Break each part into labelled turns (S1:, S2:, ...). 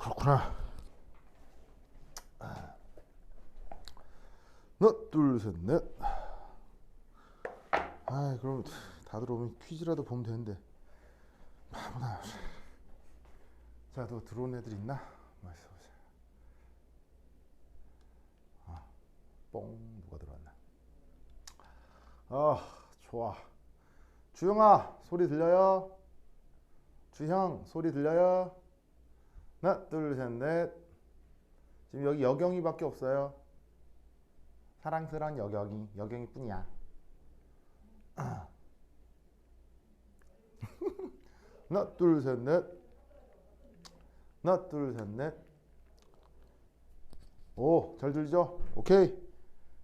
S1: 그렇구나. 하나, 둘, 셋, 넷. 아, 그럼 다들 오면 퀴즈라도 보면 되는데. 바보다. 자, 너 들어온 애들 있나? 맛있어 보자. 뽕, 누가 들어왔나? 좋아. 주영아, 소리 들려요? 주형, 소리 들려요? 하나, 둘, 셋, 넷. 지금 여기 여경이밖에 없어요. 사랑스러운 여경이 뿐이야. 하나, 둘, 셋, 넷. 하나, 둘, 셋, 넷. 오, 잘 들리죠? 오케이.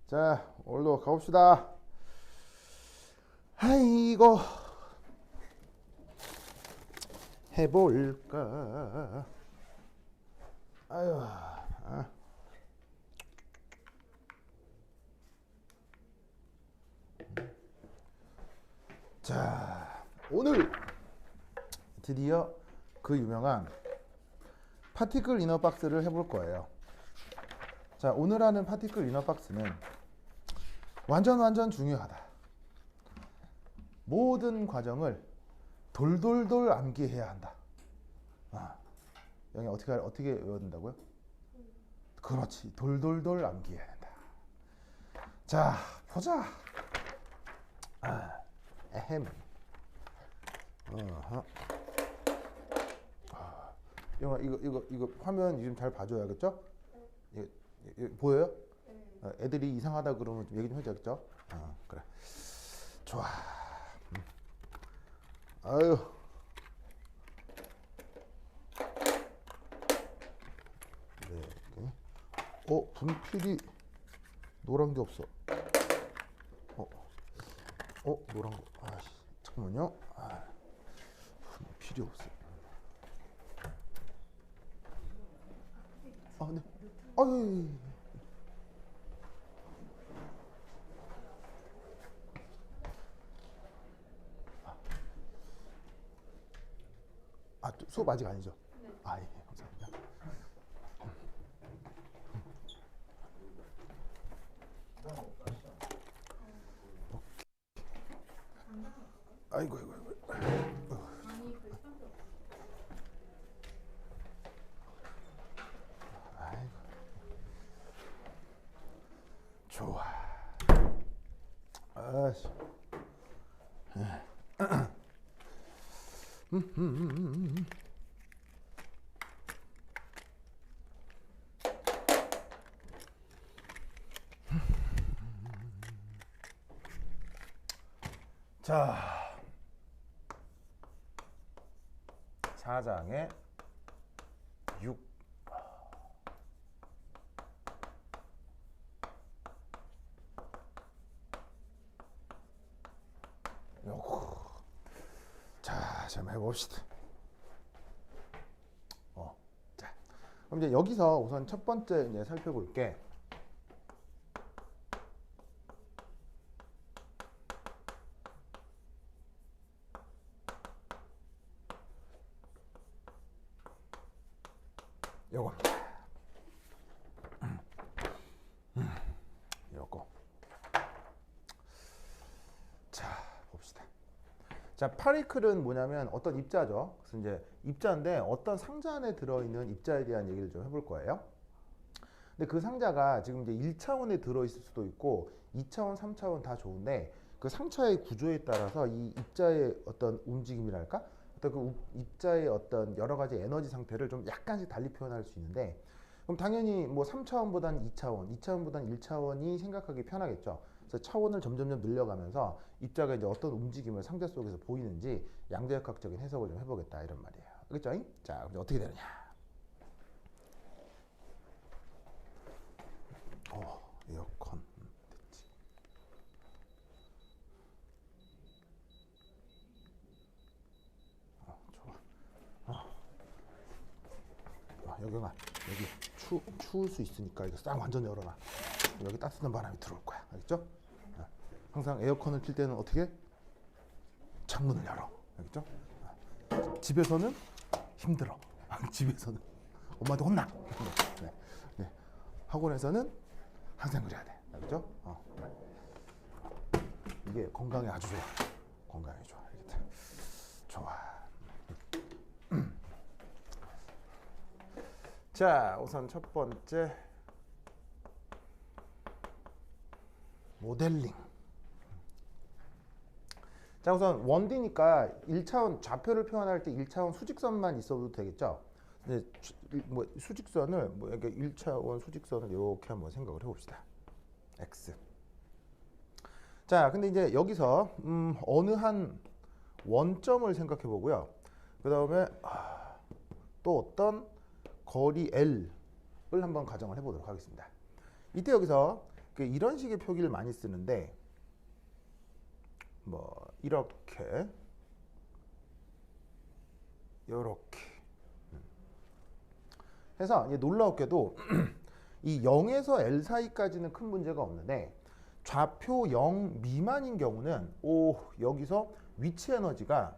S1: 자, 오늘도 가봅시다. 아이고, 해볼까? 아유, 자, 오늘 드디어 그 유명한 파티클 이너 박스를 해볼 거예요. 자, 오늘 하는 파티클 이너 박스는 완전 중요하다. 모든 과정을 돌돌돌 암기해야 한다. 영희 어떻게 외워야 된다고요? 그렇지, 돌돌돌 암기해야 된다. 자, 보자. 에헴. 영아, 이거 화면 지금 잘 봐줘야겠죠? 이거 보여요? 애들이 이상하다 그러면 좀 얘기 좀 해줘야겠죠? 그래. 좋아. 아유. 네. 분필이 노란 게 없어. 노란 거. 아씨, 잠깐만요. 분필이 없어. 네. 아유. 수업 아직 아니죠? 네. 예, 감사합니다. 아이고. 아이고. 좋아. 아씨. 자, 4장에 6. 요거. 자, 한번 해봅시다. 자, 그럼 이제 여기서 우선 첫 번째 이제 살펴볼 게 요겁니다. 요거. 자, 봅시다. 자, 파리클은 뭐냐면 어떤 입자죠. 그래서 이제 입자인데 어떤 상자 안에 들어있는 입자에 대한 얘기를 좀 해볼 거예요. 근데 그 상자가 지금 이제 1차원에 들어있을 수도 있고 2차원, 3차원 다 좋은데 그 상자의 구조에 따라서 이 입자의 어떤 움직임이랄까? 어떤 그 입자의 어떤 여러 가지 에너지 상태를 좀 약간씩 달리 표현할 수 있는데 그럼 당연히 뭐 3차원보다는 2차원, 2차원보다는 1차원이 생각하기 편하겠죠. 그래서 차원을 점점 늘려가면서 입자가 이제 어떤 움직임을 상자 속에서 보이는지 양자역학적인 해석을 좀 해보겠다 이런 말이에요. 알겠죠? 자, 그럼 어떻게 되느냐? 에어컨 됐지. 좋아. 여경아, 여기 추울 수 있으니까 이거 싹 완전 열어놔. 여기 따뜻한 바람이 들어올 거야. 알겠죠? 항상 에어컨을 킬 때는 어떻게? 창문을 열어. 알겠죠? 집에서는 힘들어. 집에서는 엄마한테 혼나. 네. 네. 학원에서는 항상 그래야 돼. 알겠죠? 이게 건강에 아주 좋아. 건강에 좋아. 알겠다. 좋아. 자, 우선 첫 번째 모델링. 자, 우선 1D니까 1차원 좌표를 표현할 때 1차원 수직선만 있어도 되겠죠? 근데 뭐 수직선을 뭐 이렇게 1차원 수직선을 이렇게 한번 생각을 해봅시다. X. 자, 근데 이제 여기서 어느 한 원점을 생각해 보고요. 그 다음에 또 어떤 거리 L을 한번 가정을 해보도록 하겠습니다. 이때 여기서 이런 식의 표기를 많이 쓰는데 뭐 이렇게 해서 놀라웠게도 이 0에서 L 사이까지는 큰 문제가 없는데 좌표 0 미만인 경우는 여기서 위치 에너지가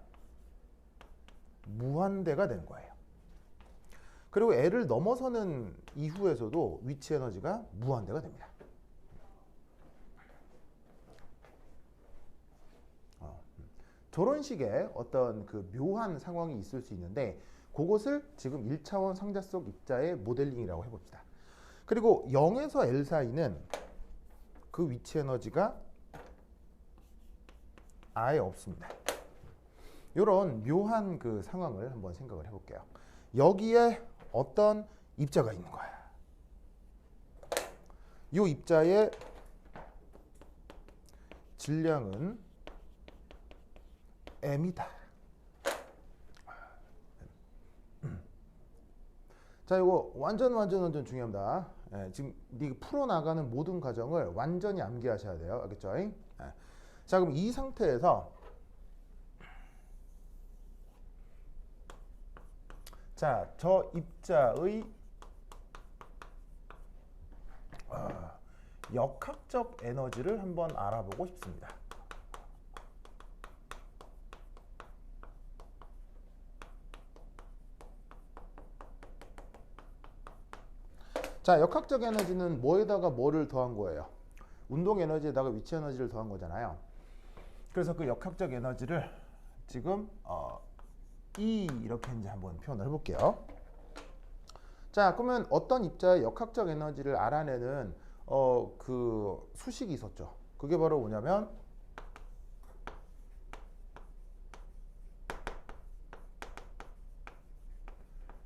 S1: 무한대가 되는 거예요. 그리고 L을 넘어서는 이후에서도 위치 에너지가 무한대가 됩니다. 저런 식의 어떤 그 묘한 상황이 있을 수 있는데 그것을 지금 1차원 상자 속 입자의 모델링이라고 해봅시다. 그리고 0에서 L 사이는 그 위치 에너지가 아예 없습니다. 이런 묘한 그 상황을 한번 생각을 해볼게요. 여기에 어떤 입자가 있는 거야. 이 입자의 질량은 m이다. 자, 이거 완전 중요합니다. 지금 네 풀어나가는 모든 과정을 완전히 암기하셔야 돼요. 알겠죠? 자, 그럼 이 상태에서 자, 저 입자의 역학적 에너지를 한번 알아보고 싶습니다. 자, 역학적 에너지는 뭐에다가 뭐를 더한 거예요? 운동 에너지에다가 위치 에너지를 더한 거잖아요. 그래서 그 역학적 에너지를 지금 E 이렇게 이제 한번 표현을 해볼게요. 자, 그러면 어떤 입자의 역학적 에너지를 알아내는 그 수식이 있었죠. 그게 바로 뭐냐면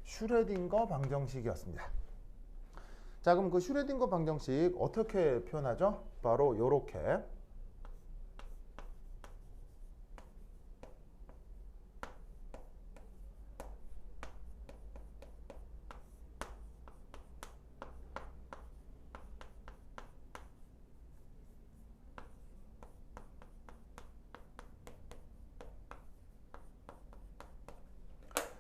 S1: 슈레딩거 방정식이었습니다. 자, 그럼 그 슈레딩거 방정식 어떻게 표현하죠? 바로 요렇게.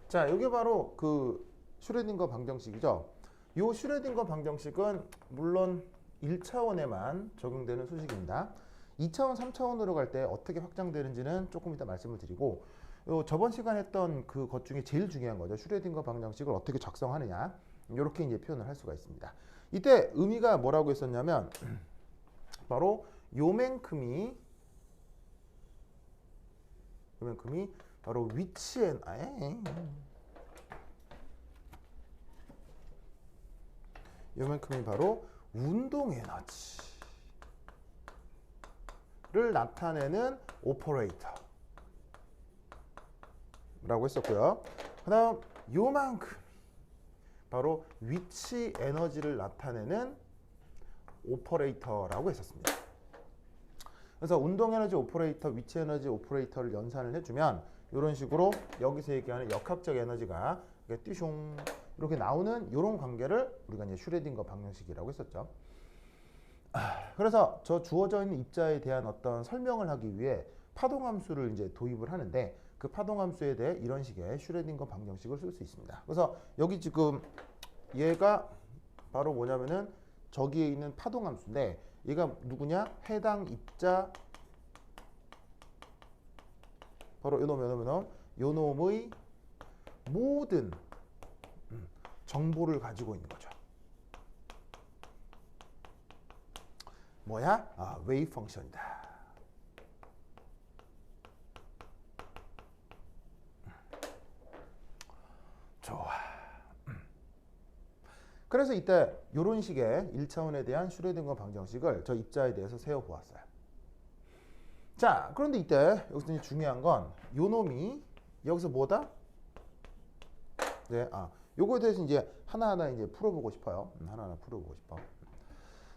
S1: 자, 이게 바로 그 슈레딩거 방정식이죠. 이 슈레딩거 방정식은 물론 1차원에만 적용되는 수식입니다. 2차원, 3차원으로 갈 때 어떻게 확장되는지는 조금 이따 말씀을 드리고, 저번 시간에 했던 그 것 중에 제일 중요한 거죠. 슈레딩거 방정식을 어떻게 작성하느냐. 이렇게 이제 표현을 할 수가 있습니다. 이때 의미가 뭐라고 했었냐면 바로 요만큼이 바로 위치에 요만큼이 바로 운동 에너지를 나타내는 오퍼레이터라고 했었고요. 그 다음 요만큼 바로 위치 에너지를 나타내는 오퍼레이터라고 했었습니다. 그래서 운동 에너지 오퍼레이터, 위치 에너지 오퍼레이터를 연산을 해주면 이런 식으로 여기서 얘기하는 역학적 에너지가 띠숑 이렇게 나오는 이런 관계를 우리가 이제 슈레딩거 방정식이라고 했었죠. 그래서 저 주어져 있는 입자에 대한 어떤 설명을 하기 위해 파동함수를 이제 도입을 하는데 그 파동함수에 대해 이런 식의 슈레딩거 방정식을 쓸 수 있습니다. 그래서 여기 지금 얘가 바로 뭐냐면은 저기에 있는 파동함수인데 얘가 누구냐? 해당 입자 바로 요놈의 모든 정보를 가지고 있는 거죠. 뭐야? 웨이브 펑션이다. 좋아. 그래서 이때 이런 식의 1차원에 대한 슈레딩거 방정식을 저 입자에 대해서 세워보았어요. 자, 그런데 이때 여기서 이제 중요한 건 요 놈이 여기서 뭐다? 네, 요거에 대해서 이제 하나하나 이제 풀어보고 싶어요. 하나하나 풀어보고 싶어.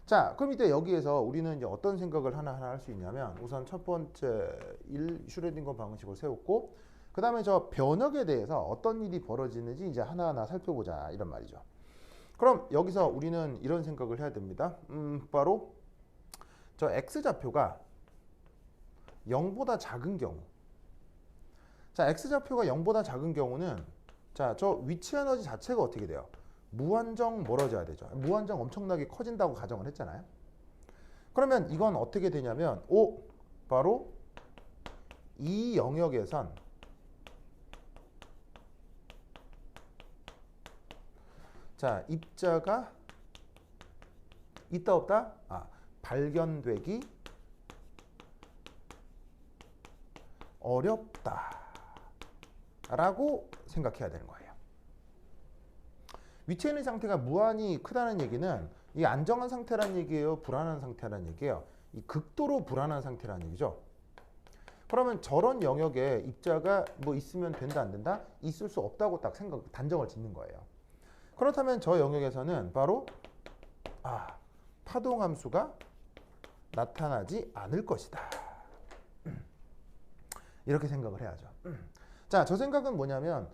S1: 자, 그럼 이때 여기에서 우리는 이제 어떤 생각을 하나하나 할 수 있냐면 우선 첫 번째 슈레딩거 방정식을 세웠고 그 다음에 저 변역에 대해서 어떤 일이 벌어지는지 이제 하나하나 살펴보자 이런 말이죠. 그럼 여기서 우리는 이런 생각을 해야 됩니다. 바로 저 x좌표가 0보다 작은 경우. 자, x좌표가 0보다 작은 경우는 자, 저 위치 에너지 자체가 어떻게 돼요? 무한정 멀어져야 되죠. 무한정 엄청나게 커진다고 가정을 했잖아요. 그러면 이건 어떻게 되냐면 바로 이 영역에선 자, 입자가 있다 없다? 발견되기 어렵다 라고 생각해야 되는 거예요. 위치에 있는 상태가 무한히 크다는 얘기는 이 안정한 상태란 얘기예요? 불안한 상태란 얘기예요? 이 극도로 불안한 상태란 얘기죠. 그러면 저런 영역에 입자가 뭐 있으면 된다 안 된다? 있을 수 없다고 딱 단정을 짓는 거예요. 그렇다면 저 영역에서는 바로 파동함수가 나타나지 않을 것이다. 이렇게 생각을 해야죠. 자, 저 생각은 뭐냐면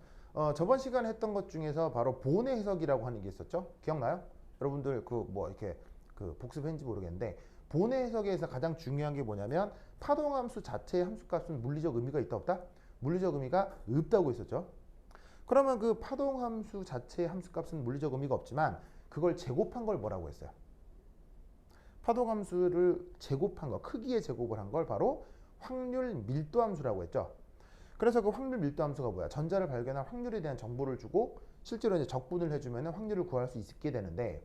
S1: 저번 시간에 했던 것 중에서 바로 본의 해석이라고 하는 게 있었죠. 기억나요? 여러분들 이렇게 복습했는지 모르겠는데 본의 해석에서 가장 중요한 게 뭐냐면 파동함수 자체의 함수값은 물리적 의미가 있다 없다? 물리적 의미가 없다고 했었죠. 그러면 그 파동함수 자체의 함수값은 물리적 의미가 없지만 그걸 제곱한 걸 뭐라고 했어요? 파동함수를 제곱한 거, 크기의 제곱을 한 걸 바로 확률 밀도함수라고 했죠. 그래서 그 확률 밀도함수가 뭐야? 전자를 발견한 확률에 대한 정보를 주고 실제로 이제 적분을 해주면 확률을 구할 수 있게 되는데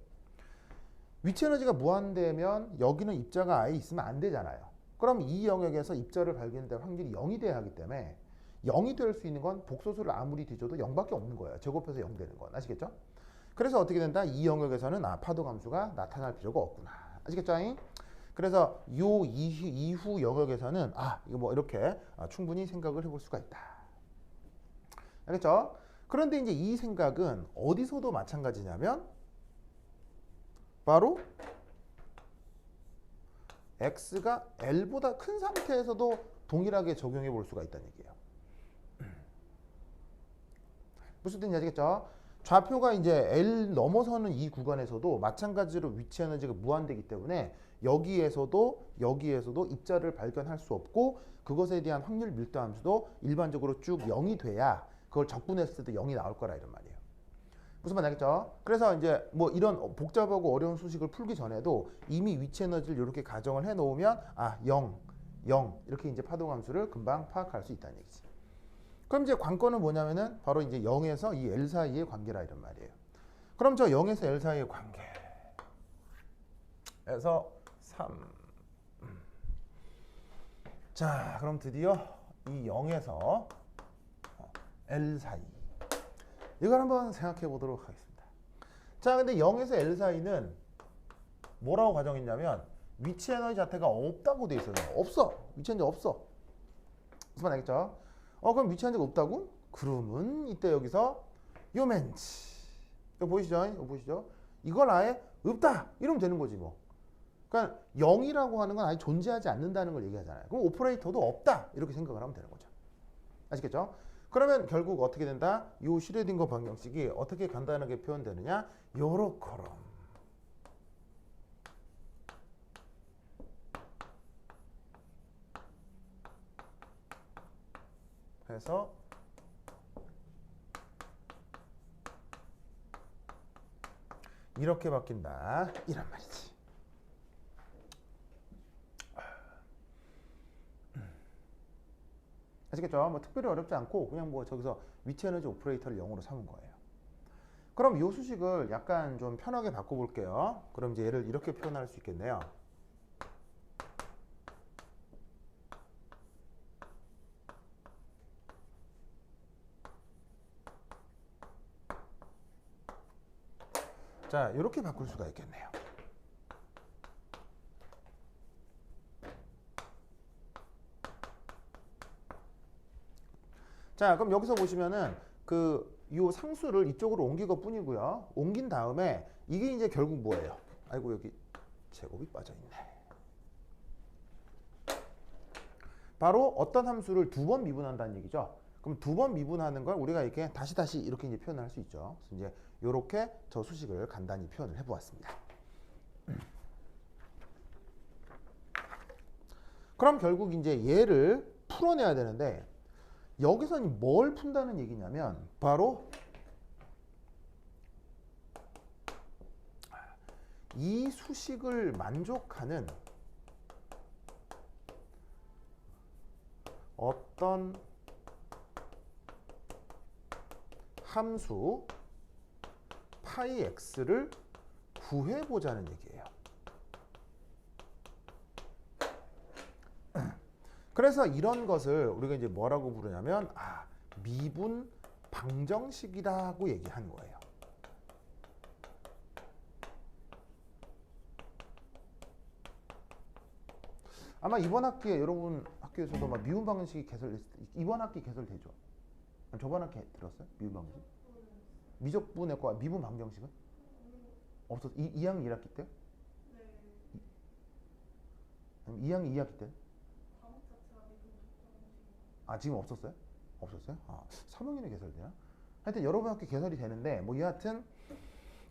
S1: 위치 에너지가 무한되면 여기는 입자가 아예 있으면 안 되잖아요. 그럼 이 영역에서 입자를 발견될 확률이 0이 돼야 하기 때문에 0이 될 수 있는 건 복소수를 아무리 뒤져도 0밖에 없는 거예요. 제곱해서 0 되는 건. 아시겠죠? 그래서 어떻게 된다? 이 영역에서는 파동함수가 나타날 필요가 없구나. 아시겠죠? 그래서 요 이후 영역에서는 이거 뭐 이렇게 충분히 생각을 해볼 수가 있다. 알겠죠? 그런데 이제 이 생각은 어디서도 마찬가지냐면 바로 x가 l보다 큰 상태에서도 동일하게 적용해 볼 수가 있다는 얘기예요. 무슨 뜻인지 아시겠죠? 좌표가 이제 L 넘어서는 이 구간에서도 마찬가지로 위치 에너지가 무한되기 때문에 여기에서도 입자를 발견할 수 없고 그것에 대한 확률 밀도 함수도 일반적으로 쭉 0이 돼야 그걸 적분했을 때도 0이 나올 거라 이런 말이에요. 무슨 말인지 알겠죠? 그래서 이제 뭐 이런 복잡하고 어려운 수식을 풀기 전에도 이미 위치 에너지를 이렇게 가정을 해 놓으면 0 이렇게 이제 파동 함수를 금방 파악할 수 있다는 얘기지. 그럼 이제 관건은 뭐냐면은 바로 이제 0에서 이 L 사이의 관계라 이런 말이에요. 그럼 저 0에서 L 사이의 관계에서 3. 자, 그럼 드디어 이 0에서 L 사이. 이걸 한번 생각해 보도록 하겠습니다. 자, 근데 0에서 L 사이는 뭐라고 가정했냐면 위치 에너지 자체가 없다고 돼 있어요. 없어. 위치 에너지 없어. 무슨 말 알겠죠? 그럼 위치 에너지가 없다고? 그러면 이때 여기서 요멘치. 이거 보이시죠? 이거 보이시죠? 이걸 아예 없다. 이러면 되는 거지 뭐. 그러니까 0이라고 하는 건 아예 존재하지 않는다는 걸 얘기하잖아요. 그럼 오퍼레이터도 없다. 이렇게 생각을 하면 되는 거죠. 아시겠죠? 그러면 결국 어떻게 된다? 이 슈레딩거 방정식이 어떻게 간단하게 표현되느냐? 요렇게럼 해서 이렇게 바뀐다. 이란 말이지. 아시겠죠? 뭐 특별히 어렵지 않고 그냥 뭐 저기서 위치 에너지 오퍼레이터를 0으로 삼은 거예요. 그럼 이 수식을 약간 좀 편하게 바꿔볼게요. 그럼 이제 얘를 이렇게 표현할 수 있겠네요. 자, 이렇게 바꿀 수가 있겠네요. 자, 그럼 여기서 보시면은 요 상수를 이쪽으로 옮긴 것 뿐이고요. 옮긴 다음에 이게 이제 결국 뭐예요? 아이고, 여기 제곱이 빠져있네. 바로 어떤 함수를 두 번 미분한다는 얘기죠. 그럼 두 번 미분하는 걸 우리가 이렇게 다시 이렇게 이제 표현할 수 있죠. 그래서 이제 이렇게 저 수식을 간단히 표현을 해보았습니다. 그럼 결국 이제 얘를 풀어내야 되는데 여기서는 뭘 푼다는 얘기냐면 바로 이 수식을 만족하는 어떤 함수 파이 x를 구해보자는 얘기예요. 그래서 이런 것을 우리가 이제 뭐라고 부르냐면 미분 방정식이라고 얘기한 거예요. 아마 이번 학기에 여러분 학교에서도 막 미분 방정식이 이번 학기 개설되죠. 저번 학기 들었어요? 미분 방정식? 미적분의 과 미분 방정식은? 없었어. 2학년 1학기 때? 네. 2학년 2학기 때? 지금 없었어요? 없었어요? 3학년에 개설되나? 하여튼 여러 번 학기 개설이 되는데 뭐 여하튼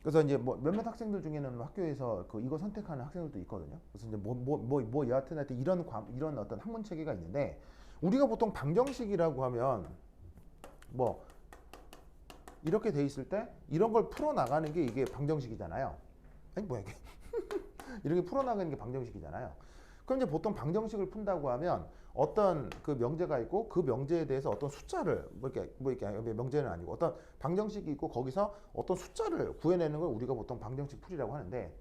S1: 그래서 이제 뭐 몇몇 학생들 중에는 학교에서 이거 선택하는 학생들도 있거든요. 그래서 이제 여하튼 이런 어떤 학문 체계가 있는데 우리가 보통 방정식이라고 하면 뭐 이렇게 돼 있을 때 이런 걸 풀어 나가는 게 이게 방정식이잖아요. 아니 뭐야 이게 이렇게 풀어 나가는 게 방정식이잖아요. 그럼 이제 보통 방정식을 푼다고 하면 어떤 그 명제가 있고 그 명제에 대해서 어떤 숫자를 이렇게 명제는 아니고 어떤 방정식이 있고 거기서 어떤 숫자를 구해내는 걸 우리가 보통 방정식 풀이라고 하는데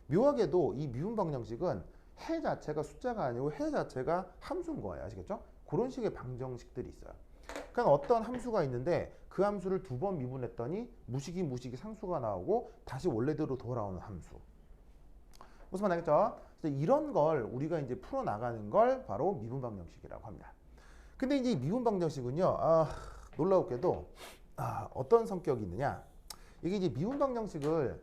S1: 묘하게도 이 미분 방정식은 해 자체가 숫자가 아니고 해 자체가 함수인 거예요. 아시겠죠? 그런 식의 방정식들이 있어요. 그러니까 어떤 함수가 있는데 그 함수를 두 번 미분했더니 무식이 상수가 나오고 다시 원래대로 돌아오는 함수. 무슨 말 알겠죠? 이런 걸 우리가 이제 풀어 나가는 걸 바로 미분 방정식이라고 합니다. 근데 이제 미분 방정식은요, 놀라웠게도 어떤 성격이 있느냐? 이게 이제 미분 방정식을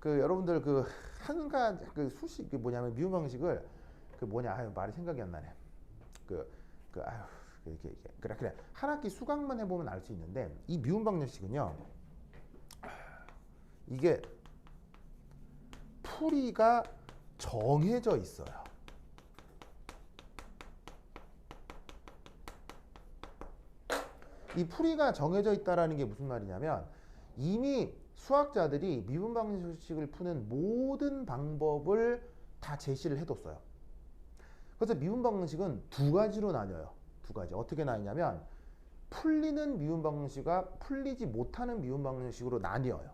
S1: 여러분들 한 가지 수식 뭐냐면 미분 방정식을 말이 생각이 안 나네. 그래 한 학기 수강만 해보면 알 수 있는데 이 미분 방정식은요, 이게 풀이가 정해져 있어요. 이 풀이가 정해져 있다라는 게 무슨 말이냐면 이미 수학자들이 미분 방정식을 푸는 모든 방법을 다 제시를 해뒀어요. 그래서 미분 방정식은 두 가지로 나뉘어요. 두 가지. 어떻게 나뉘냐면 풀리는 미분 방정식과 풀리지 못하는 미분 방정식으로 나뉘어요.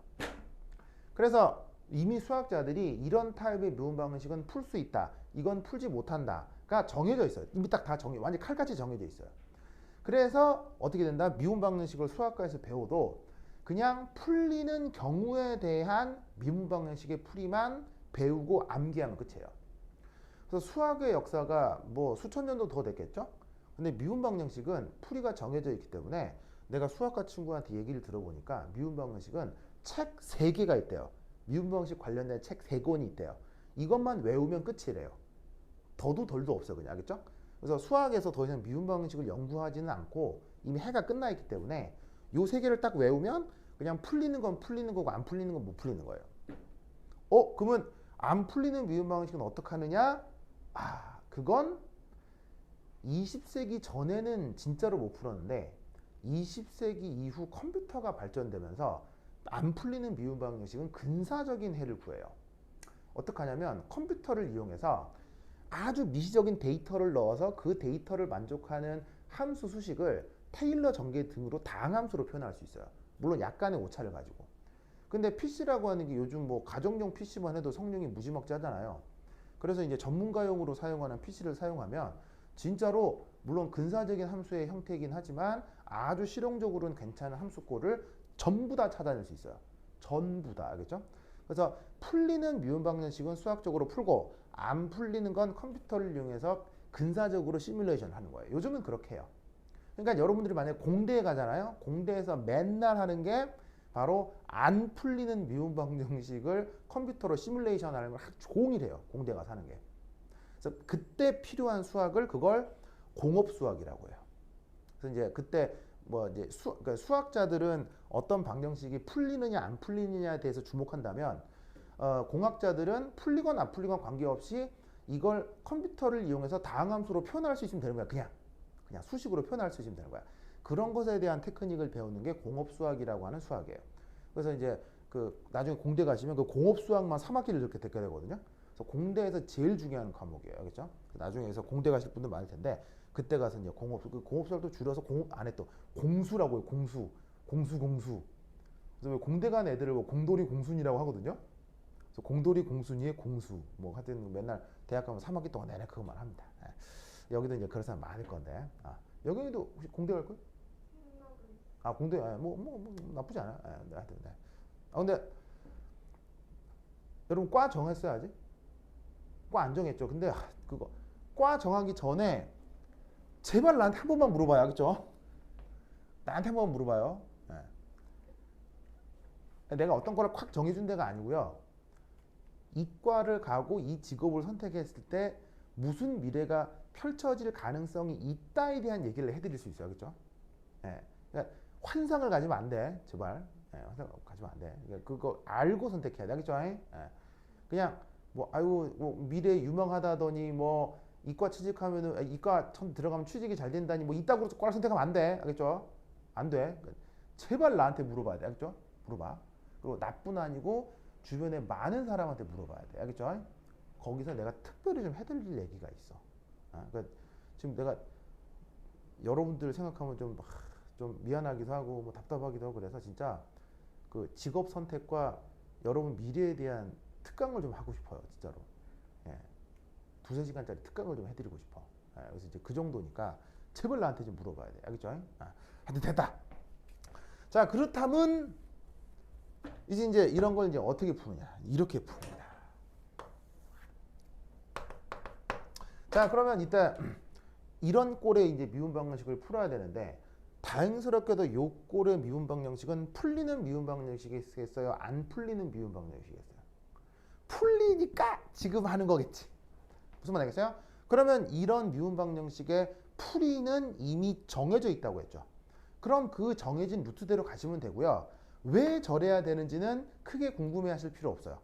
S1: 그래서 이미 수학자들이 이런 타입의 미분 방정식은 풀 수 있다. 이건 풀지 못한다가 정해져 있어요. 이미 딱 다 완전 칼같이 정해져 있어요. 그래서 어떻게 된다? 미분 방정식을 수학과에서 배워도 그냥 풀리는 경우에 대한 미분 방정식의 풀이만 배우고 암기하면 끝이에요. 그래서 수학의 역사가 뭐 수천 년도 더 됐겠죠? 근데 미분 방정식은 풀이가 정해져 있기 때문에 내가 수학과 친구한테 얘기를 들어보니까 미분 방정식은 책 3개가 있대요. 미분 방정식 관련된 책 3권이 있대요. 이것만 외우면 끝이래요. 더도 덜도 없어요. 그냥 알겠죠? 그래서 수학에서 더 이상 미분 방정식을 연구하지는 않고 이미 해가 끝나 있기 때문에 요 3개를 딱 외우면 그냥 풀리는 건 풀리는 거고 안 풀리는 건 못 풀리는 거예요. 그러면 안 풀리는 미분 방정식은 어떻게 하느냐? 그건 20세기 전에는 진짜로 못 풀었는데 20세기 이후 컴퓨터가 발전되면서 안 풀리는 미분 방정식은 근사적인 해를 구해요. 어떻게 하냐면 컴퓨터를 이용해서 아주 미시적인 데이터를 넣어서 그 데이터를 만족하는 함수 수식을 테일러 전개 등으로 다항함수로 표현할 수 있어요. 물론 약간의 오차를 가지고. 근데 PC라고 하는 게 요즘 뭐 가정용 PC만 해도 성능이 무지막지 하잖아요. 그래서 이제 전문가용으로 사용하는 PC를 사용하면 진짜로 물론 근사적인 함수의 형태이긴 하지만 아주 실용적으로는 괜찮은 함수꼴을 전부 다 찾아낼 수 있어요. 전부 다. 알겠죠? 그래서 풀리는 미분 방정식은 수학적으로 풀고 안 풀리는 건 컴퓨터를 이용해서 근사적으로 시뮬레이션을 하는 거예요. 요즘은 그렇게 해요. 그러니까 여러분들이 만약에 공대에 가잖아요. 공대에서 맨날 하는 게 바로 안 풀리는 미분 방정식을 컴퓨터로 시뮬레이션 하는 걸 하루 종일 해요. 공대 가서 하는 게. 그래서 그때 필요한 수학을 그걸 공업 수학이라고 해요. 그래서 이제 그때 뭐 이제 그러니까 수학자들은 어떤 방정식이 풀리느냐 안 풀리느냐에 대해서 주목한다면 공학자들은 풀리건 안 풀리건 관계없이 이걸 컴퓨터를 이용해서 다항함수로 표현할 수 있으면 되는 거야. 그냥 수식으로 표현할 수 있으면 되는 거야. 그런 것에 대한 테크닉을 배우는 게 공업 수학이라고 하는 수학이에요. 그래서 이제 그 나중에 공대 가시면 그 공업 수학만 3학기를 이렇게 듣게 되거든요. 그래서 공대에서 제일 중요한 과목이에요. 알겠죠? 나중에서 공대 가실 분들 많을 텐데 그때 가서 이제 공업 수학도 줄여서 공업 안에 또 공수라고 해요. 공수. 그래서 왜 공대 간 애들을 뭐 공돌이 공순이라고 하거든요. 그래서 공돌이 공순이의 공수. 뭐 하여튼 맨날 대학 가면 3학기 동안 내내 그것만 합니다. 여기도 이제 그런 사람 많을 건데. 여기도 혹시 공대 갈 거예요? 공대 뭐 나쁘지 않아. 하여튼 네. 근데 여러분 과 정했어요 아직? 과 안 정했죠. 근데 그거 과 정하기 전에 제발 나한테 한 번만 물어봐요. 알겠죠? 나한테 한 번만 물어봐요. 네. 내가 어떤 거를 콱 정해준 데가 아니고요. 이과를 가고 이 직업을 선택했을 때 무슨 미래가 펼쳐질 가능성이 있다에 대한 얘기를 해드릴 수 있어요. 그렇죠? 그러니까 환상을 가지면 안 돼. 제발. 환상 가지면 안 돼. 그러니까 그거 알고 선택해야 돼. 그렇죠? 그냥 뭐 미래 유명하다더니 뭐 이과 취직하면은 이과 처음 들어가면 취직이 잘 된다니 뭐 이따구로 과를 선택하면 안 돼. 알겠죠? 안 돼. 제발 나한테 물어봐야 돼. 알겠죠? 물어봐. 그리고 나뿐 아니고 주변에 많은 사람한테 물어봐야 돼. 알겠죠? 거기서 내가 특별히 좀 해드릴 얘기가 있어. 그러니까 지금 내가 여러분들 생각하면 좀 미안하기도 하고 뭐 답답하기도 하고 그래서 진짜 그 직업 선택과 여러분 미래에 대한 특강을 좀 하고 싶어요. 진짜로. 두세 시간짜리 특강을 좀 해드리고 싶어. 그래서 이제 그 정도니까 제발 나한테 좀 물어봐야 돼. 알겠죠? 하여튼 됐다. 자, 그렇다면 이제 이런 걸 이제 어떻게 푸느냐? 이렇게 풉니다. 자, 그러면 이때 이런 꼴의 이제 미분 방정식을 풀어야 되는데 다행스럽게도 요 꼴의 미분 방정식은 풀리는 미분 방정식이겠어요? 안 풀리는 미분 방정식이겠어요? 풀리니까 지금 하는 거겠지. 무슨 말 알겠어요? 그러면 이런 미분 방정식의 풀이는 이미 정해져 있다고 했죠. 그럼 그 정해진 루트대로 가시면 되고요. 왜 저래야 되는지는 크게 궁금해하실 필요 없어요.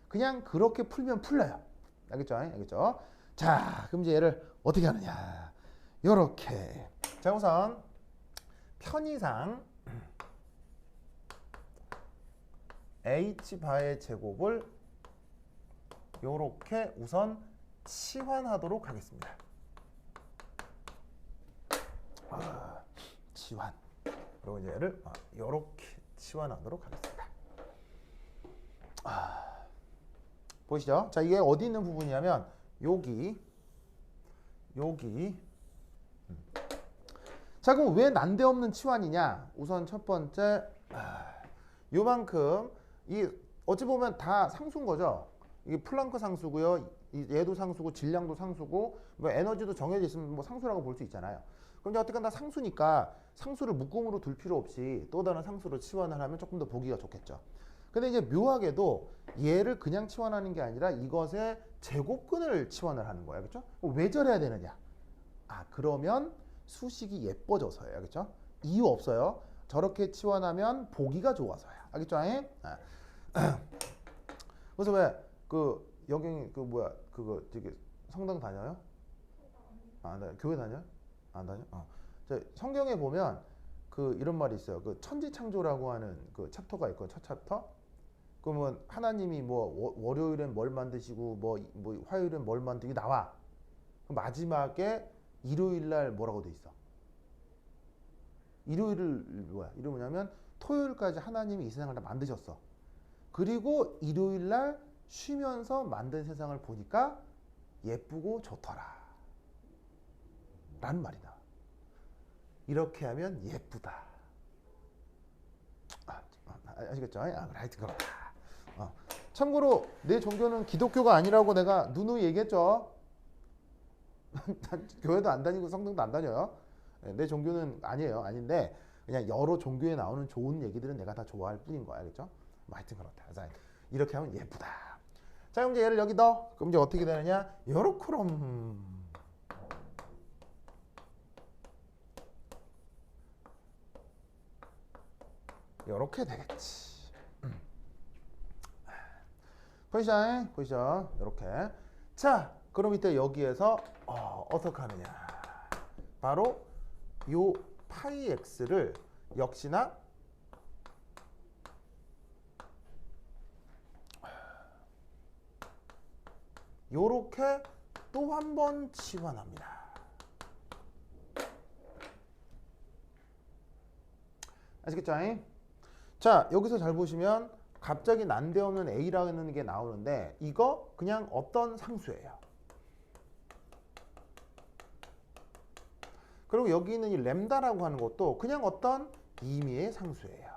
S1: 그냥 그렇게 풀면 풀려요. 알겠죠? 알겠죠? 자, 그럼 이제 얘를 어떻게 하느냐? 요렇게. 자, 우선 편의상 h바의 제곱을 요렇게 우선 치환하도록 하겠습니다. 치환. 그리고 이제 얘를 요렇게 치환하도록 하겠습니다. 보이시죠? 자, 이게 어디 있는 부분이냐면 여기. 자, 그럼 왜 난데없는 치환이냐? 우선 첫 번째 요만큼 이 어찌 보면 다 상수인 거죠. 이게 플랑크 상수고요. 얘도 상수고 질량도 상수고 뭐 에너지도 정해져 있으면 뭐 상수라고 볼 수 있잖아요. 그럼 이제 어쨌든 다 상수니까 상수를 묶음으로 둘 필요 없이 또 다른 상수로 치환을 하면 조금 더 보기가 좋겠죠. 근데 이제 묘하게도 얘를 그냥 치환하는 게 아니라 이것의 제곱근을 치환을 하는 거예요. 그렇죠? 왜 저래야 되느냐? 그러면 수식이 예뻐져서요. 알겠죠? 이유 없어요. 저렇게 치환하면 보기가 좋아서요. 알겠죠? 그래서 왜 그 여경이 그거 되게 성당 다녀요? 안 다녀요? 교회 다녀요? 안 다녀? 성경에 보면 그 이런 말이 있어요. 그 천지창조라고 하는 그 챕터가 있거든요. 첫 챕터. 그러면 하나님이 뭐 월요일엔 뭘 만드시고 뭐 화요일엔 뭘 만들기 나와. 그럼 마지막에 일요일 날 뭐라고 돼 있어? 일요일을 뭐야? 이러냐면 토요일까지 하나님이 이 세상을 다 만드셨어. 그리고 일요일 날 쉬면서 만든 세상을 보니까 예쁘고 좋더라 라는 말이 나와. 이렇게 하면 예쁘다. 아시겠죠? 하여튼 그렇다. 참고로 내 종교는 기독교가 아니라고 내가 누누이 얘기했죠. 교회도 안 다니고 성당도 안 다녀요. 내 종교는 아니에요. 아닌데 그냥 여러 종교에 나오는 좋은 얘기들은 내가 다 좋아할 뿐인 거야. 알겠죠? 하여튼 그렇다. 자, 이렇게 하면 예쁘다. 자, 그럼 이제 얘를 여기 넣어. 그럼 이제 어떻게 되느냐? 요렇게럼 요렇게 되겠지. 보이시죠? 요렇게. 자, 그럼 이때 여기에서 어떻게 하느냐? 바로 요 파이 x를 역시나 요렇게 또 한 번 치환합니다. 아시겠죠? 자, 여기서 잘 보시면 갑자기 난데없는 a라는 게 나오는데 이거 그냥 어떤 상수예요. 그리고 여기 있는 이 램다라고 하는 것도 그냥 어떤 임의의 상수예요.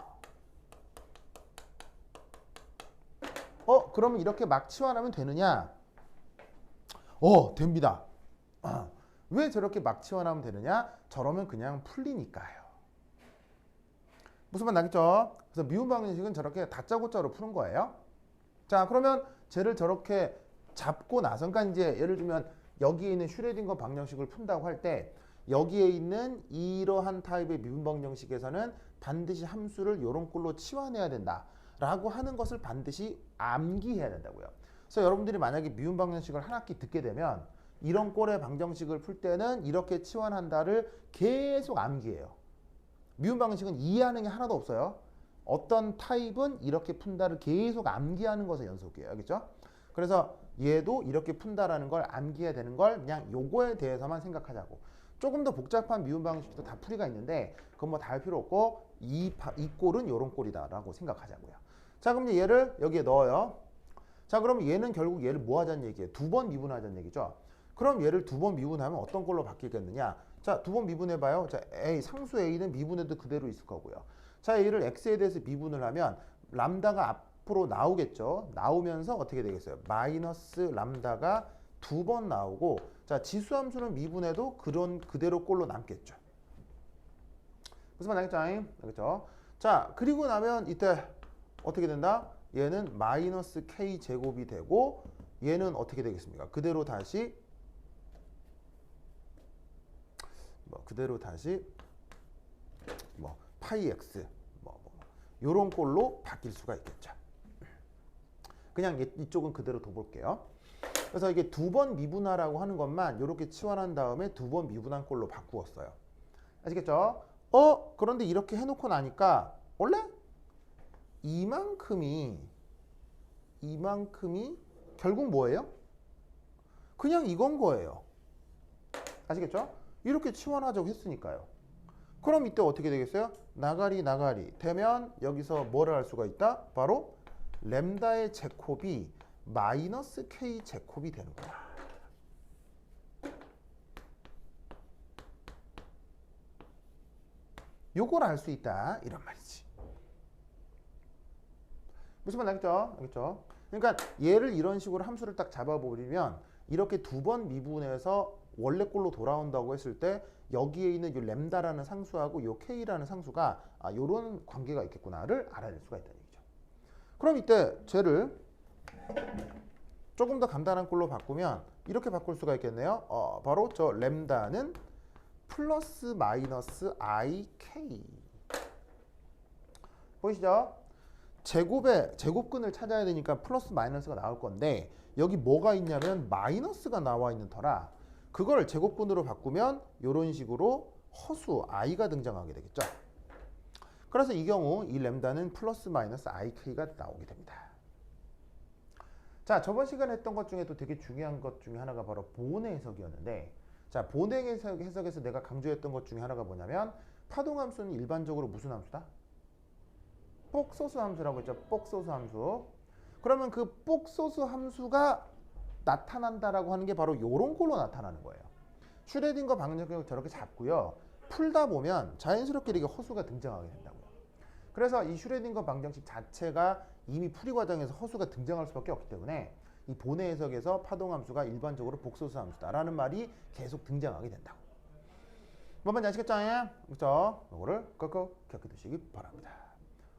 S1: 그러면 이렇게 막 치환하면 되느냐? 됩니다. 왜 저렇게 막 치환하면 되느냐? 저러면 그냥 풀리니까요. 무슨 말 나겠죠? 그래서 미분 방정식은 저렇게 다짜고짜로 푸는 거예요. 자, 그러면 쟤를 저렇게 잡고 나서, 그러니까 이제 예를 들면 여기에 있는 슈레딩거 방정식을 푼다고 할 때 여기에 있는 이러한 타입의 미분 방정식에서는 반드시 함수를 요런 꼴로 치환해야 된다라고 하는 것을 반드시 암기해야 된다고요. 그래서 여러분들이 만약에 미분 방정식을 한 학기 듣게 되면 이런 꼴의 방정식을 풀 때는 이렇게 치환한다를 계속 암기해요. 미분 방정식은 이해하는 게 하나도 없어요. 어떤 타입은 이렇게 푼다를 계속 암기하는 것의 연속이에요. 알겠죠? 그래서 얘도 이렇게 푼다라는 걸 암기해야 되는 걸 그냥 요거에 대해서만 생각하자고. 조금 더 복잡한 미분 방정식도 다 풀이가 있는데 그건 뭐 다 할 필요 없고 이 꼴은 요런 꼴이다라고 생각하자고요. 자, 그럼 이제 얘를 여기에 넣어요. 자, 그럼 얘는 결국 얘를 뭐 하자는 얘기예요? 두 번 미분하자는 얘기죠. 그럼 얘를 두 번 미분하면 어떤 꼴로 바뀌겠느냐? 자, 두 번 미분해봐요. 자, 상수 a는 미분해도 그대로 있을 거고요. 자, 얘를 x에 대해서 미분을 하면 람다가 앞으로 나오겠죠. 나오면서 어떻게 되겠어요? 마이너스 람다가 두 번 나오고, 자, 지수함수는 미분해도 그대로 꼴로 남겠죠. 무슨 말 알겠죠? 알겠죠? 자, 그리고 나면 이때 어떻게 된다? 얘는 마이너스 k 제곱이 되고 얘는 어떻게 되겠습니까? 그대로 다시 파이 x 요런 꼴로 바뀔 수가 있겠죠. 그냥 이쪽은 그대로 둬볼게요. 그래서 이게 두 번 미분하라고 하는 것만 이렇게 치환한 다음에 두 번 미분한 꼴로 바꾸었어요. 아시겠죠? 그런데 이렇게 해놓고 나니까 원래 이만큼이 결국 뭐예요? 그냥 이건 거예요. 아시겠죠? 이렇게 치환하자고 했으니까요. 그럼 이때 어떻게 되겠어요? 나가리 되면 여기서 뭐를 할 수가 있다? 바로 램다의 제곱이 마이너스 k 제곱이 되는 거야. 요걸 알 수 있다 이런 말이지. 무슨 말 알겠죠? 알겠죠? 그러니까 얘를 이런 식으로 함수를 딱 잡아버리면 이렇게 두 번 미분해서 원래 꼴로 돌아온다고 했을 때 여기에 있는 이 램다라는 상수하고 이 k라는 상수가 요런 관계가 있겠구나를 알아낼 수가 있다는 얘기죠. 그럼 이때 쟤를 조금 더 간단한 꼴로 바꾸면 이렇게 바꿀 수가 있겠네요. 바로 저 램다는 플러스 마이너스 ik. 보이시죠? 제곱근을 찾아야 되니까 플러스 마이너스가 나올 건데 여기 뭐가 있냐면 마이너스가 나와 있는 터라 그걸 제곱근으로 바꾸면 이런 식으로 허수 i가 등장하게 되겠죠. 그래서 이 경우 이 램다는 플러스 마이너스 ik가 나오게 됩니다. 자, 저번 시간에 했던 것 중에 또 되게 중요한 것 중에 하나가 바로 보내 해석이었는데, 자, 보내 해석에서 내가 강조했던 것 중에 하나가 뭐냐면 파동함수는 일반적으로 무슨 함수다? 폭소수 함수라고 했죠. 폭소수 함수. 그러면 그 폭소수 함수가 나타난다라고 하는 게 바로 요런 걸로 나타나는 거예요. 슈레딩거 방정식을 저렇게 잡고요. 풀다 보면 자연스럽게 이렇게 허수가 등장하게 된다고요. 그래서 이 슈레딩거 방정식 자체가 이미 풀이 과정에서 허수가 등장할 수밖에 없기 때문에 이 본의 해석에서 파동함수가 일반적으로 복소수 함수다라는 말이 계속 등장하게 된다고. 뭔 말인지 아시겠죠? 그렇죠? 이거를 꼭 기억해 두시기 바랍니다.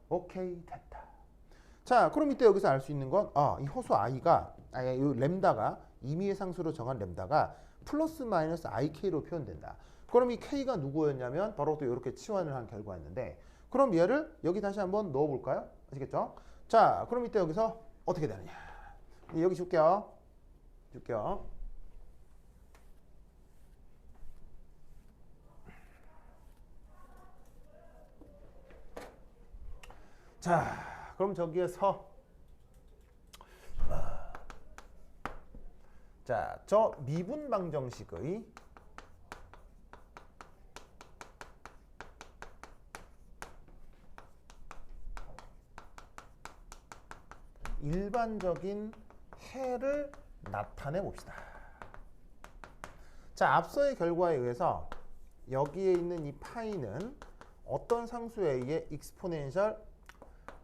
S1: 오케이, 됐다. 자, 그럼 이때 여기서 알 수 있는 건 이 허수 i가 이 램다가 임의의 상수로 정한 램다가 플러스 마이너스 ik로 표현된다. 그럼 이 k가 누구였냐면 바로 또 이렇게 치환을 한 결과였는데, 그럼 얘를 여기 다시 한번 넣어 볼까요? 아시겠죠? 자, 그럼 이때 여기서 어떻게 되느냐? 여기 줄게요. 자, 그럼 저기에서 자, 저 미분 방정식의 일반적인 해를 나타내 봅시다. 자, 앞서의 결과에 의해서 여기에 있는 이 파이는 어떤 상수에 의해 익스포넨셜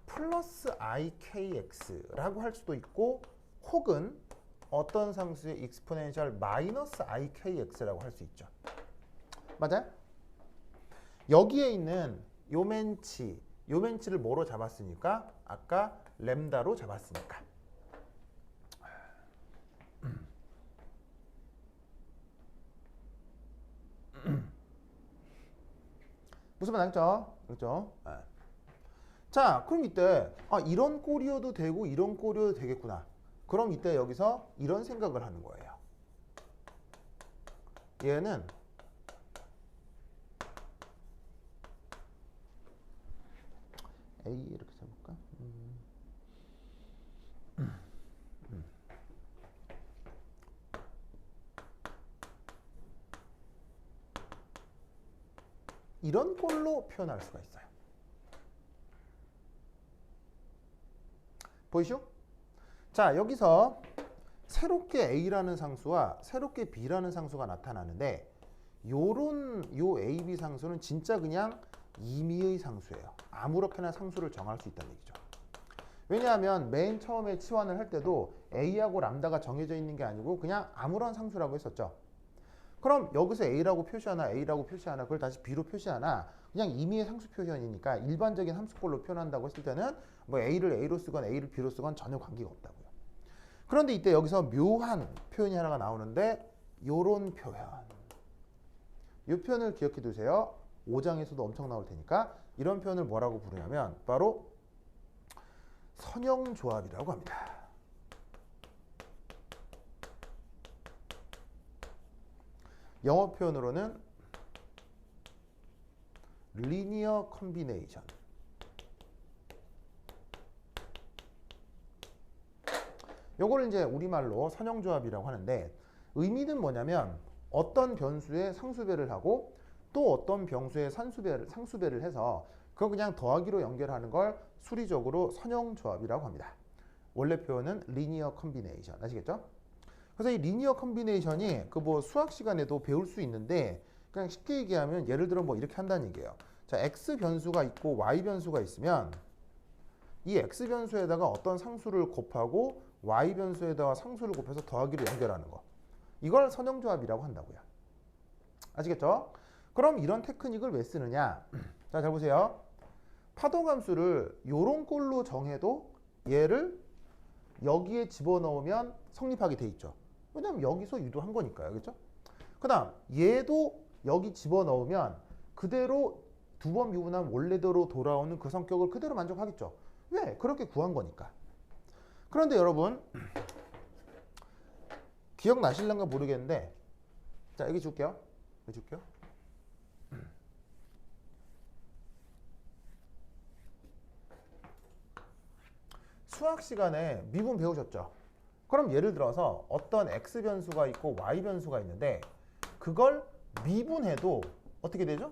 S1: 플러스 ikx라고 할 수도 있고, 혹은 어떤 상수의 익스포넨셜 마이너스 ikx라고 할 수 있죠. 맞아요? 여기에 있는 요멘치를 뭐로 잡았으니까? 아까 램다로 잡았으니까. 무슨 말 알겠죠? 그렇죠? 자, 그럼 이때 이런 꼴이어도 되고 이런 꼴이어도 되겠구나. 그럼 이때 여기서 이런 생각을 하는 거예요. 얘는 A 이렇게 잡을까? 이런 꼴로 표현할 수가 있어요. 보이시죠? 자, 여기서 새롭게 A라는 상수와 새롭게 B라는 상수가 나타나는데, 요 A, B 상수는 진짜 그냥 임의의 상수예요. 아무렇게나 상수를 정할 수 있다는 얘기죠. 왜냐하면 맨 처음에 치환을 할 때도 A하고 람다가 정해져 있는 게 아니고 그냥 아무런 상수라고 했었죠. 그럼 여기서 A라고 표시하나 A라고 표시하나 그걸 다시 B로 표시하나 그냥 임의의 상수 표현이니까 일반적인 함수꼴로 표현한다고 했을 때는 뭐 A를 A로 쓰건 A를 B로 쓰건 전혀 관계가 없다고요. 그런데 이때 여기서 묘한 표현이 하나가 나오는데, 요런 표현. 이 표현을 기억해 두세요. 5장에서도 엄청 나올 테니까. 이런 표현을 뭐라고 부르냐면 바로 선형조합이라고 합니다. 영어 표현으로는 리니어 컨비네이션. 요거를 이제 우리말로 선형조합이라고 하는데, 의미는 뭐냐면 어떤 변수에 상수배를 하고 또 어떤 변수에 상수배를 해서 그거 그냥 더하기로 연결하는 걸 수리적으로 선형조합이라고 합니다. 원래 표현은 리니어 컨비네이션. 아시겠죠? 그래서 이 리니어 컨비네이션이 그 뭐 수학 시간에도 배울 수 있는데, 그냥 쉽게 얘기하면 예를 들어 뭐 이렇게 한다는 얘기예요. 자, x 변수가 있고 y 변수가 있으면 이 x 변수에다가 어떤 상수를 곱하고 y 변수에다가 상수를 곱해서 더하기로 연결하는 거. 이걸 선형조합이라고 한다고요. 아시겠죠? 그럼 이런 테크닉을 왜 쓰느냐? 자, 잘 보세요. 파동함수를 요런 꼴로 정해도 얘를 여기에 집어넣으면 성립하게 돼 있죠. 왜냐면 여기서 유도한 거니까요. 그렇죠? 그 다음 얘도 여기 집어넣으면 그대로 두 번 미분하면 원래대로 돌아오는 그 성격을 그대로 만족하겠죠. 왜? 그렇게 구한 거니까. 그런데 여러분 기억나실런가 모르겠는데, 자, 여기 줄게요. 수학 시간에 미분 배우셨죠? 그럼 예를 들어서 어떤 x 변수가 있고 y 변수가 있는데 그걸 미분해도 어떻게 되죠?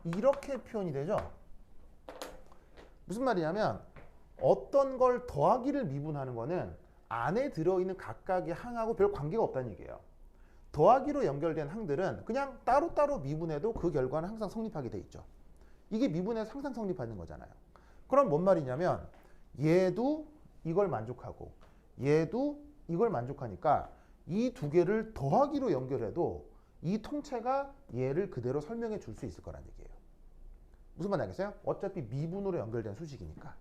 S1: 이렇게 표현이 되죠? 무슨 말이냐면 어떤 걸 더하기를 미분하는 거는 안에 들어있는 각각의 항하고 별 관계가 없다는 얘기예요. 더하기로 연결된 항들은 그냥 따로따로 미분해도 그 결과는 항상 성립하게 돼 있죠. 이게 미분해서 항상 성립하는 거잖아요. 그럼 뭔 말이냐면 얘도 이걸 만족하고 얘도 이걸 만족하니까 이 두 개를 더하기로 연결해도 이 통째가 얘를 그대로 설명해 줄 수 있을 거란 얘기예요. 무슨 말인지 알겠어요? 어차피 미분으로 연결된 수식이니까.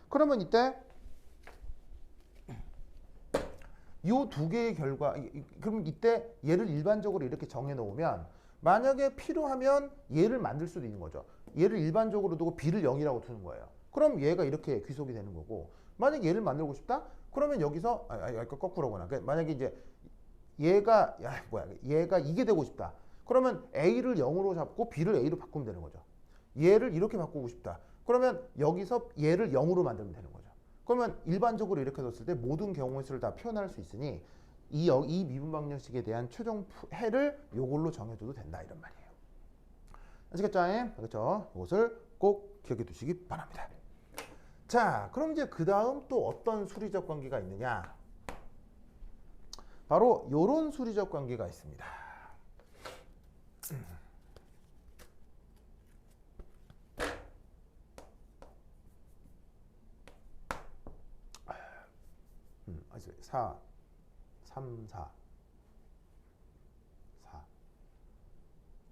S1: 그러면 이때 이 두 개의 결과, 그럼 이때 얘를 일반적으로 이렇게 정해 놓으면 만약에 필요하면 얘를 만들 수도 있는 거죠. 얘를 일반적으로 두고 b를 0이라고 두는 거예요. 그럼 얘가 이렇게 귀속이 되는 거고, 만약 얘를 만들고 싶다? 그러면 여기서 거꾸로구나. 만약에 이제 얘가 얘가 이게 되고 싶다. 그러면 a를 0으로 잡고 b를 a로 바꾸면 되는 거죠. 얘를 이렇게 바꾸고 싶다. 그러면 여기서 얘를 0으로 만들면 되는 거죠. 그러면 일반적으로 이렇게 뒀을 때 모든 경우의 수를 다 표현할 수 있으니 이 미분 방정식에 대한 최종 해를 요걸로 정해줘도 된다 이런 말이에요. 아시겠죠? 그렇죠? 이것을 꼭 기억해 두시기 바랍니다. 자, 그럼 이제 그 다음 또 어떤 수리적 관계가 있느냐? 바로 요런 수리적 관계가 있습니다. 아시죠? 4, 3, 4, 4,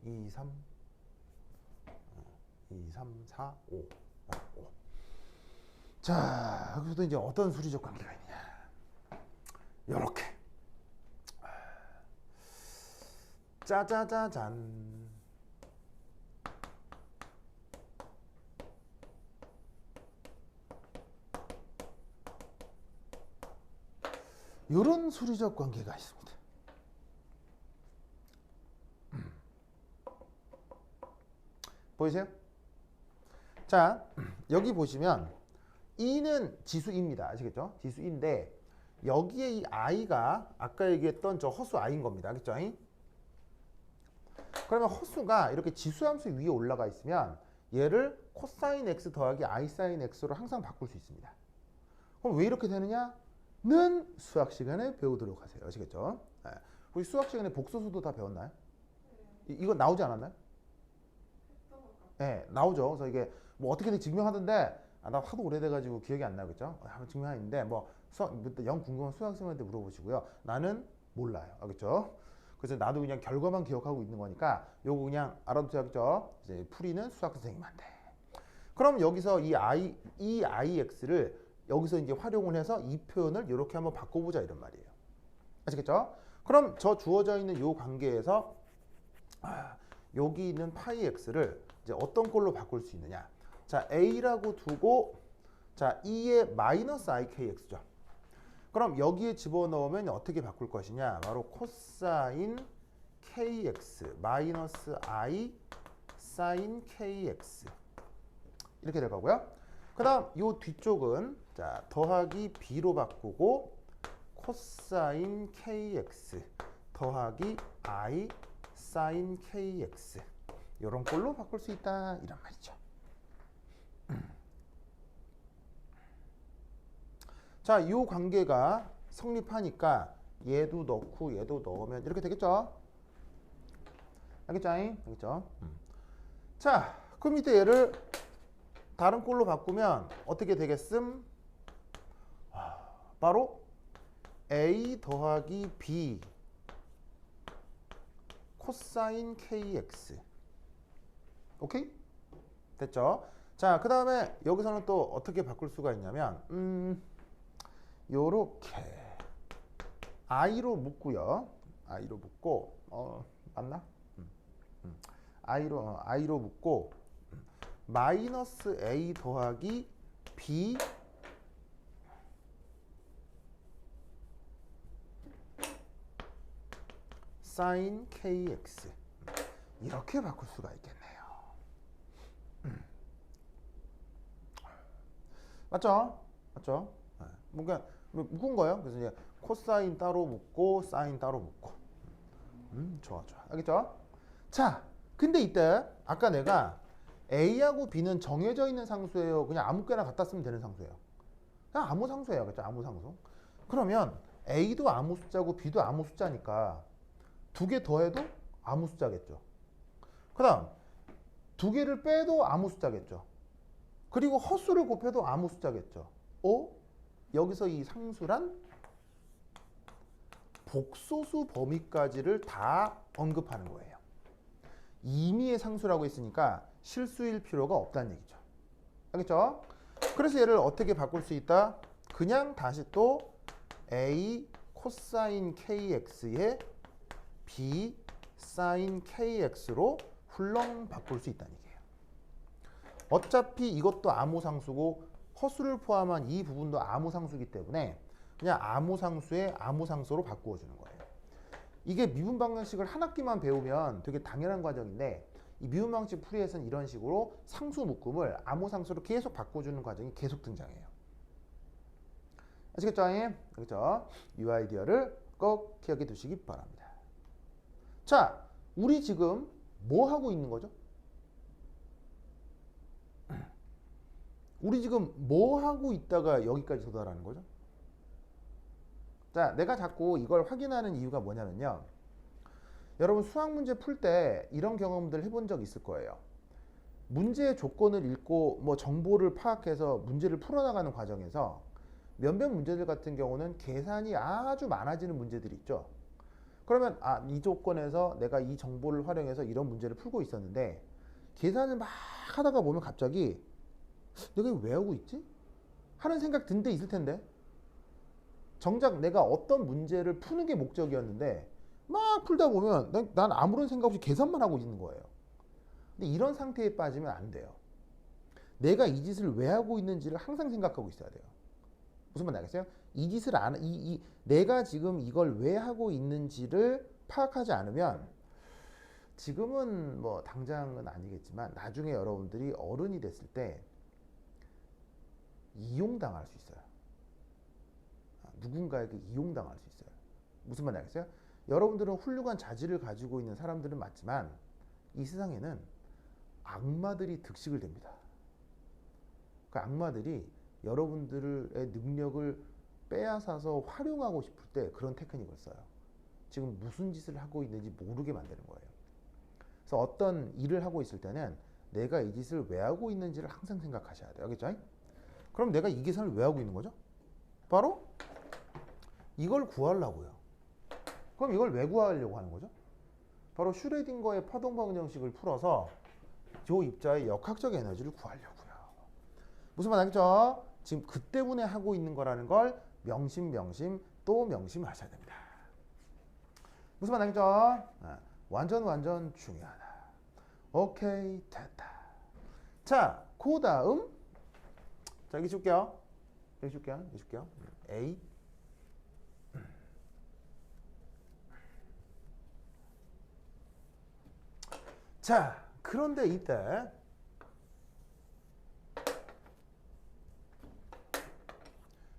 S1: 2, 3, 2, 3, 4, 5. 5. 자, 여기서도 이제 어떤 수리적 관계가 있냐? 요렇게. 짜자자잔. 이런 수리적 관계가 있습니다. 보이세요? 자, 여기 보시면 E는 지수입니다. 아시겠죠? 지수인데 여기에 이 I가 아까 얘기했던 저 허수 I인 겁니다. 알겠죠? 그러면 허수가 이렇게 지수함수 위에 올라가 있으면 얘를 코사인 X 더하기 I 사인 X로 항상 바꿀 수 있습니다. 그럼 왜 이렇게 되느냐? 는 수학 시간에 배우도록 하세요. 아시겠죠? 네. 혹시 수학 시간에 복소수도 다 배웠나요? 이거 나오지 않았나요? 네, 나오죠. 그래서 이게 뭐 어떻게든 증명하던데 나 하도 오래돼가지고 기억이 안 나겠죠? 한번 증명하는데 뭐 영 궁금한 수학생한테 물어보시고요. 나는 몰라요. 알겠죠? 그래서 나도 그냥 결과만 기억하고 있는 거니까 요거 그냥 알아두셔야겠죠? 이제 풀이는 수학 선생님한테. 그럼 여기서 이 IX를 여기서 이제 활용을 해서 이 표현을 이렇게 한번 바꿔보자 이런 말이에요. 아시겠죠? 그럼 저 주어져 있는 이 관계에서 여기 있는 파이 x를 이제 어떤 꼴로 바꿀 수 있느냐? 자, a라고 두고 자, 2의 마이너스 ikx죠. 그럼 여기에 집어넣으면 어떻게 바꿀 것이냐? 바로 코사인 kx 마이너스 i 사인 kx 이렇게 될 거고요. 그 다음 이 뒤쪽은 자 더하기 b로 바꾸고 코사인 kx 더하기 i 사인 kx 이런 꼴로 바꿀 수 있다 이런 말이죠. 자, 이 관계가 성립하니까 얘도 넣고 얘도 넣으면 이렇게 되겠죠? 알겠죠? 알겠죠? 자, 그럼 이때 얘를 다른 꼴로 바꾸면 어떻게 되겠음? 바로 a 더하기 b 코사인 kx. 오케이? 됐죠? 자, 그 다음에 여기서는 또 어떻게 바꿀 수가 있냐면 요렇게 i로 묶고요. i로 묶고 맞나? i로 묶고 마이너스 a 더하기 b 사인 kx 이렇게 바꿀 수가 있겠네요. 맞죠? 맞죠? 뭔가 묶은 거예요. 그래서 이제 코사인 따로 묶고 사인 따로 묶고. 좋아 좋아. 알겠죠? 자, 근데 이때 아까 내가 A하고 B는 정해져 있는 상수예요? 그냥 아무거나 갖다 쓰면 되는 상수예요? 그냥 아무 상수예요. 그렇죠? 아무 상수. 그러면 A도 아무 숫자고 B도 아무 숫자니까 두 개 더해도 아무 숫자겠죠. 그 다음 두 개를 빼도 아무 숫자겠죠. 그리고 헛수를 곱해도 아무 숫자겠죠. 여기서 이 상수란 복소수 범위까지를 다 언급하는 거예요. 임의의 상수라고 했으니까 실수일 필요가 없다는 얘기죠. 알겠죠? 그래서 얘를 어떻게 바꿀 수 있다? 그냥 다시 또 A 코사인 KX에 B 사인 KX로 훌렁 바꿀 수 있다는 얘기예요. 어차피 이것도 아무상수고 허수를 포함한 이 부분도 아무상수이기 때문에 그냥 아무상수에 아무상수로 바꾸어 주는 거예요. 이게 미분 방정식을 한 학기만 배우면 되게 당연한 과정인데 이 미분 방정식 풀이에서는 이런 식으로 상수 묶음을 아무상수로 계속 바꿔주는 과정이 계속 등장해요. 아시겠죠? 알겠죠? 이 아이디어를 꼭 기억해 두시기 바랍니다. 자, 우리 지금 뭐 하고 있는 거죠? 우리 지금 뭐 하고 있다가 여기까지 도달하는 거죠? 자, 내가 자꾸 이걸 확인하는 이유가 뭐냐면요. 여러분 수학 문제 풀 때 이런 경험들 해본 적 있을 거예요. 문제의 조건을 읽고 뭐 정보를 파악해서 문제를 풀어나가는 과정에서 몇몇 문제들 같은 경우는 계산이 아주 많아지는 문제들이 있죠. 그러면 이 조건에서 내가 이 정보를 활용해서 이런 문제를 풀고 있었는데 계산을 막 하다가 보면 갑자기 내가 이거 왜 하고 있지? 하는 생각 든 데 있을 텐데 정작 내가 어떤 문제를 푸는 게 목적이었는데 막 풀다 보면 난 아무런 생각 없이 계산만 하고 있는 거예요. 근데 이런 상태에 빠지면 안 돼요. 내가 이 짓을 왜 하고 있는지를 항상 생각하고 있어야 돼요. 무슨 말인지 알겠어요? 이 짓을 내가 지금 이걸 왜 하고 있는지를 파악하지 않으면 지금은 뭐 당장은 아니겠지만 나중에 여러분들이 어른이 됐을 때 이용당할 수 있어요. 누군가에게 이용당할 수 있어요. 무슨 말인지 알겠어요? 여러분들은 훌륭한 자질을 가지고 있는 사람들은 맞지만 이 세상에는 악마들이 득식을 됩니다. 그 악마들이 여러분들의 능력을 빼앗아서 활용하고 싶을 때 그런 테크닉을 써요. 지금 무슨 짓을 하고 있는지 모르게 만드는 거예요. 그래서 어떤 일을 하고 있을 때는 내가 이 짓을 왜 하고 있는지를 항상 생각하셔야 돼요. 알겠죠? 그럼 내가 이 계산을 왜 하고 있는 거죠? 바로 이걸 구하려고요. 그럼 이걸 왜 구하려고 하는 거죠? 바로 슈레딩거의 파동 방정식을 풀어서 요 입자의 역학적 에너지를 구하려고요. 무슨 말 알겠죠? 지금 그 때문에 하고 있는 거라는 걸 명심 또 명심하셔야 됩니다. 무슨 말 알겠죠? 완전 중요하다. 오케이, 됐다. 자, 그 다음 자, 여기 줄게요. A 자, 그런데 이때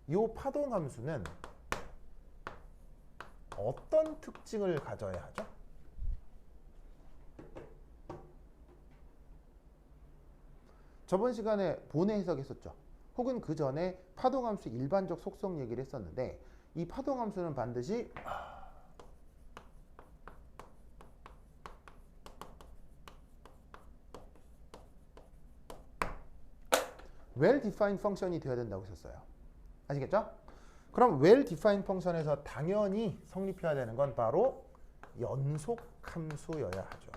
S1: 이 파동 함수는 어떤 특징을 가져야 하죠? 저번 시간에 본의 해석했었죠. 혹은 그 전에 파동 함수 일반적 속성 얘기를 했었는데 이 파동 함수는 반드시 well-defined 펑션이 되어야 된다고 했었어요. 아시겠죠? 그럼 well-defined 펑션에서 당연히 성립해야 되는 건 바로 연속 함수여야 하죠.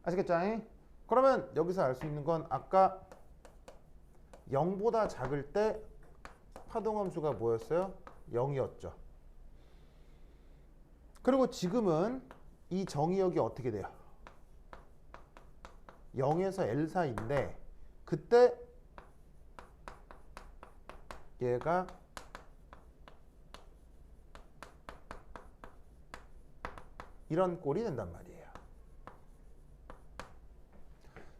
S1: 아시겠죠? 그러면 여기서 알 수 있는 건 아까 0보다 작을 때 파동함수가 뭐였어요? 0이었죠. 그리고 지금은 이 정의역이 어떻게 돼요? 0에서 L 사이인데 그때 얘가 이런 꼴이 된단 말이에요.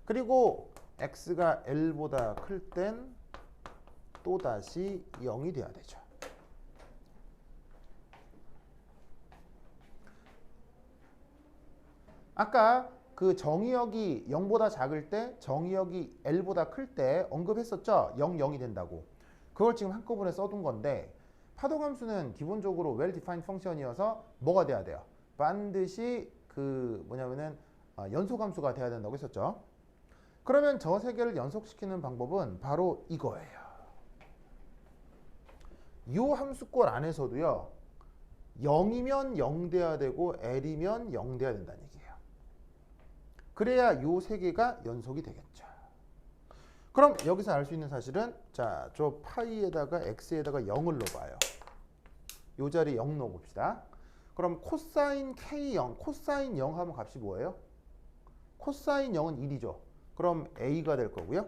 S1: 그리고 x가 l보다 클 땐 또다시 0이 돼야 되죠. 아까 그 정의역이 0보다 작을 때 정의역이 L보다 클 때 언급했었죠. 0, 0이 된다고. 그걸 지금 한꺼번에 써둔 건데 파동함수는 기본적으로 well-defined 펑션이어서 뭐가 돼야 돼요? 반드시 그 뭐냐면은 연속함수가 돼야 된다고 했었죠. 그러면 저 세 개를 연속시키는 방법은 바로 이거예요. 이 함수꼴 안에서도요. 0이면 0 돼야 되고 L이면 0 돼야 된다는 얘기예요. 그래야 이 세 개가 연속이 되겠죠. 그럼 여기서 알 수 있는 사실은 자, 저 파이에다가 x에다가 0을 넣어봐요. 이 자리 0 넣어봅시다. 그럼 코사인 K0, 코사인 0 하면 값이 뭐예요? 코사인 0은 1이죠. 그럼 A가 될 거고요.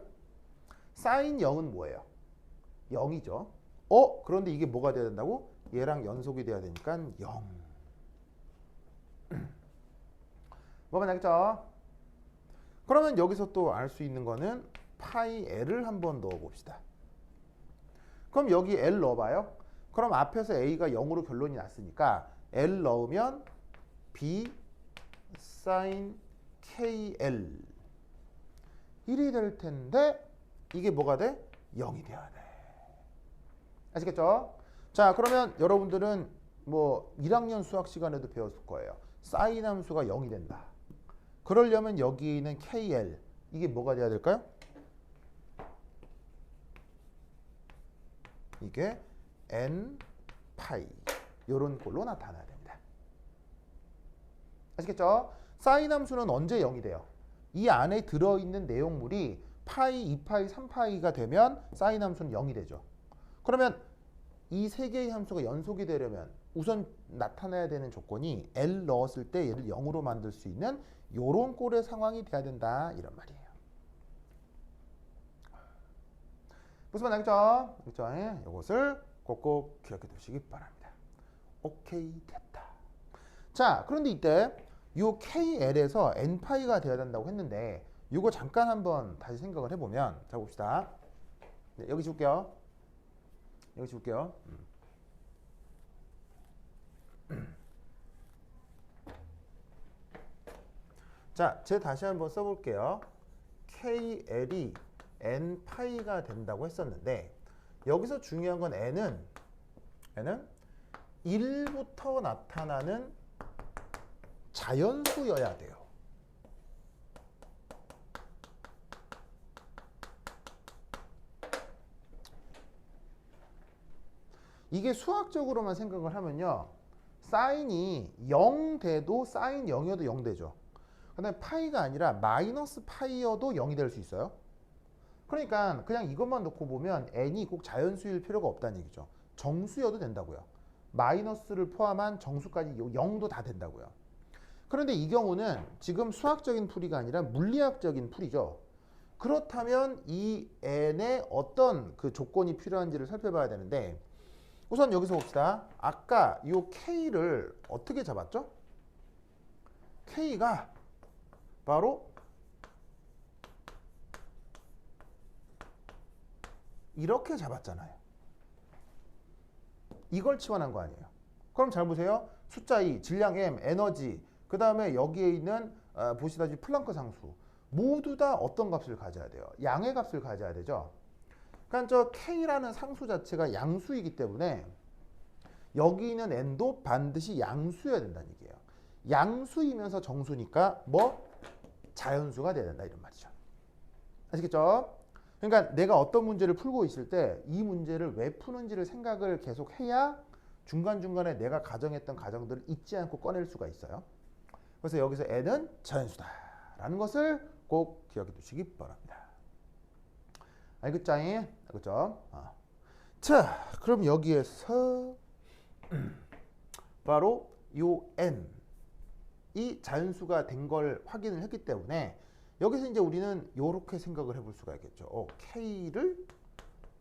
S1: 사인 0은 뭐예요? 0이죠. 그런데 이게 뭐가 돼야 된다고? 얘랑 연속이 돼야 되니까 0. 뭐가 나겠죠? 그러면 여기서 또 알 수 있는 거는 파이 L을 한번 넣어봅시다. 그럼 여기 L 넣어봐요. 그럼 앞에서 A가 0으로 결론이 났으니까 L 넣으면 B sin KL 1이 될 텐데 이게 뭐가 돼? 0이 돼야 돼. 아시겠죠? 자, 그러면 여러분들은 뭐 1학년 수학 시간에도 배웠을 거예요. 사인 함수가 0이 된다. 그러려면 여기 있는 KL 이게 뭐가 돼야 될까요? 이게 N 파이 이런 꼴로 나타나야 됩니다. 아시겠죠? 사인 함수는 언제 0이 돼요? 이 안에 들어있는 내용물이 파이, 2파이, 3파이가 되면 사인 함수는 0이 되죠. 그러면 이 세 개의 함수가 연속이 되려면 우선 나타나야 되는 조건이 L 넣었을 때 얘를 0으로 만들 수 있는 요런 꼴의 상황이 돼야 된다 이런 말이에요. 무슨 말 나겠죠? 그렇죠? 이것을 꼭꼭 기억해 두시기 바랍니다. 오케이, 됐다. 자, 그런데 이때 요 KL에서 N파이가 되어야 된다고 했는데 이거 잠깐 한번 다시 생각을 해보면 자 봅시다. 네, 여기 줄게요. 여기 줄게요. 자, 제가 다시 한번 써볼게요. KL이 N파이가 된다고 했었는데 여기서 중요한 건 N은 1부터 나타나는 자연수여야 돼요. 이게 수학적으로만 생각을 하면요. 사인이 0 돼도 사인 0이어도 0 되죠. 근데 파이가 아니라 마이너스 파이여도 0이 될 수 있어요. 그러니까 그냥 이것만 놓고 보면 n이 꼭 자연수일 필요가 없다는 얘기죠. 정수여도 된다고요. 마이너스를 포함한 정수까지 0도 다 된다고요. 그런데 이 경우는 지금 수학적인 풀이가 아니라 물리학적인 풀이죠. 그렇다면 이 n에 어떤 그 조건이 필요한지를 살펴봐야 되는데 우선 여기서 봅시다. 아까 이 K를 어떻게 잡았죠? K가 바로 이렇게 잡았잖아요. 이걸 치환한 거 아니에요. 그럼 잘 보세요. 숫자 2, 질량 m, 에너지, 그 다음에 여기에 있는 보시다시피 플랑크 상수 모두 다 어떤 값을 가져야 돼요? 양의 값을 가져야 되죠. 그러니까 저 K라는 상수 자체가 양수이기 때문에 여기 있는 n도 반드시 양수여야 된다는 얘기예요. 양수이면서 정수니까 뭐 자연수가 돼야 된다 이런 말이죠. 아시겠죠? 그러니까 내가 어떤 문제를 풀고 있을 때 이 문제를 왜 푸는지를 생각을 계속 해야 중간중간에 내가 가정했던 가정들을 잊지 않고 꺼낼 수가 있어요. 그래서 여기서 n은 자연수다라는 것을 꼭 기억해 두시기 바랍니다. 알겠죠? 알겠죠? 자, 그럼 여기에서 바로 요 n이 자연수가 된 걸 확인을 했기 때문에 여기서 이제 우리는 이렇게 생각을 해볼 수가 있겠죠. K를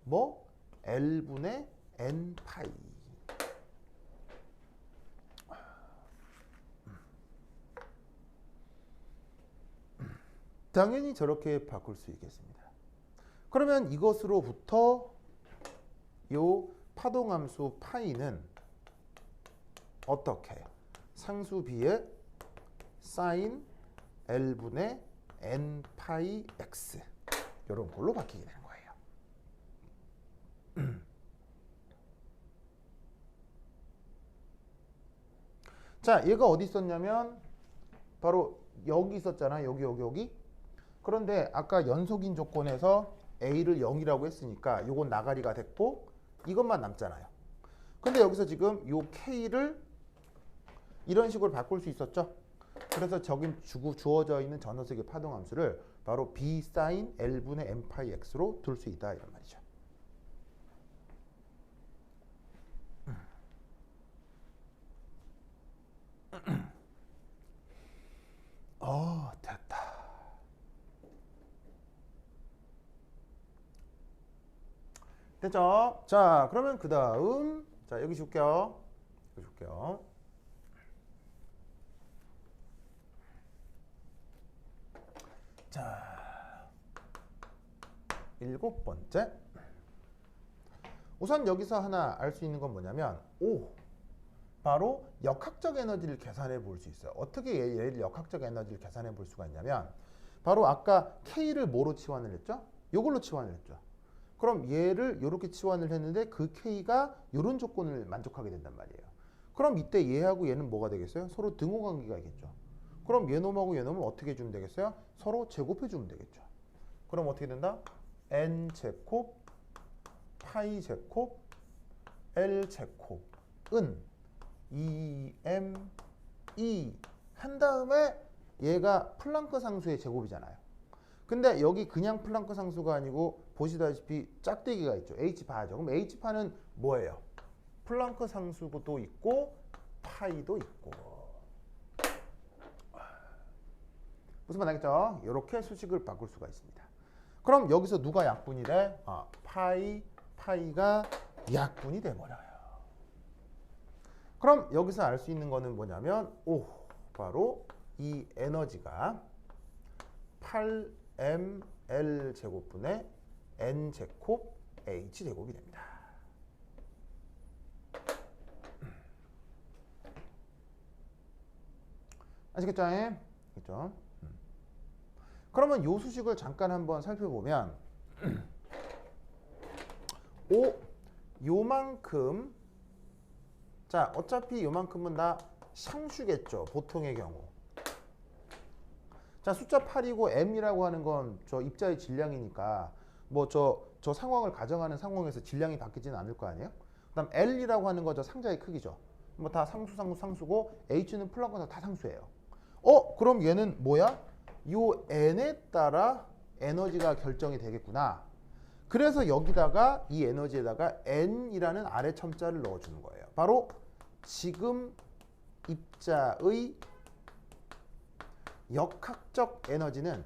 S1: 뭐 L분의 N 파이. 당연히 저렇게 바꿀 수 있겠습니다. 그러면 이것으로부터 요 파동함수 파이는 어떻게 상수 B의 사인 L분의 N 파이 X 이런 걸로 바뀌게 되는 거예요. 자, 얘가 어디 있었냐면 바로 여기 있었잖아. 여기. 그런데 아까 연속인 조건에서 A를 0이라고 했으니까 요건 나가리가 됐고 이것만 남잖아요. 근데 여기서 지금 요 K를 이런 식으로 바꿀 수 있었죠. 그래서 저기 주어져 있는 전원색의 파동함수를 바로 B sin L분의 M 파이 X로 둘 수 있다 이런 말이죠. 됐다. 됐죠? 자, 그러면 그 다음 자 여기 줄게요. 자, 7번째. 우선 여기서 하나 알 수 있는 건 뭐냐면 바로 역학적 에너지를 계산해 볼 수 있어요. 어떻게 얘를 역학적 에너지를 계산해 볼 수가 있냐면 바로 아까 K를 뭐로 치환을 했죠? 이걸로 치환을 했죠. 그럼 얘를 이렇게 치환을 했는데 그 K가 이런 조건을 만족하게 된단 말이에요. 그럼 이때 얘하고 얘는 뭐가 되겠어요? 서로 등호 관계가 있겠죠. 그럼 얘놈하고 얘놈을 어떻게 해주면 되겠어요? 서로 제곱해 주면 되겠죠. 그럼 어떻게 된다? N 제곱 파이 제곱 L 제곱은 2m2 한 다음에 얘가 플랑크 상수의 제곱이잖아요. 근데 여기 그냥 플랑크 상수가 아니고 보시다시피 짝대기가 있죠. H파죠. 그럼 H파는 뭐예요? 플랑크 상수도 있고 파이도 있고. 무슨 말 알겠죠? 이렇게 수식을 바꿀 수가 있습니다. 그럼 여기서 누가 약분이 돼? 파이가 약분이 돼버려요. 그럼 여기서 알 수 있는 거는 뭐냐면 바로 이 에너지가 8ml 제곱분의 n 제곱 h 제곱이 됩니다. 아시겠죠? 그렇죠? 그러면 요 수식을 잠깐 한번 살펴보면 요만큼 자, 어차피 요만큼은 다 상수겠죠. 보통의 경우. 자, 숫자 8이고 m이라고 하는 건 저 입자의 질량이니까 뭐 저 상황을 가정하는 상황에서 질량이 바뀌지는 않을 거 아니에요? 그다음 L이라고 하는 거 저 상자의 크기죠. 뭐 다 상수고 H는 플랑크가 다 상수예요. 그럼 얘는 뭐야? 요 n에 따라 에너지가 결정이 되겠구나. 그래서 여기다가 이 에너지에다가 n이라는 아래 첨자를 넣어주는 거예요. 바로 지금 입자의 역학적 에너지는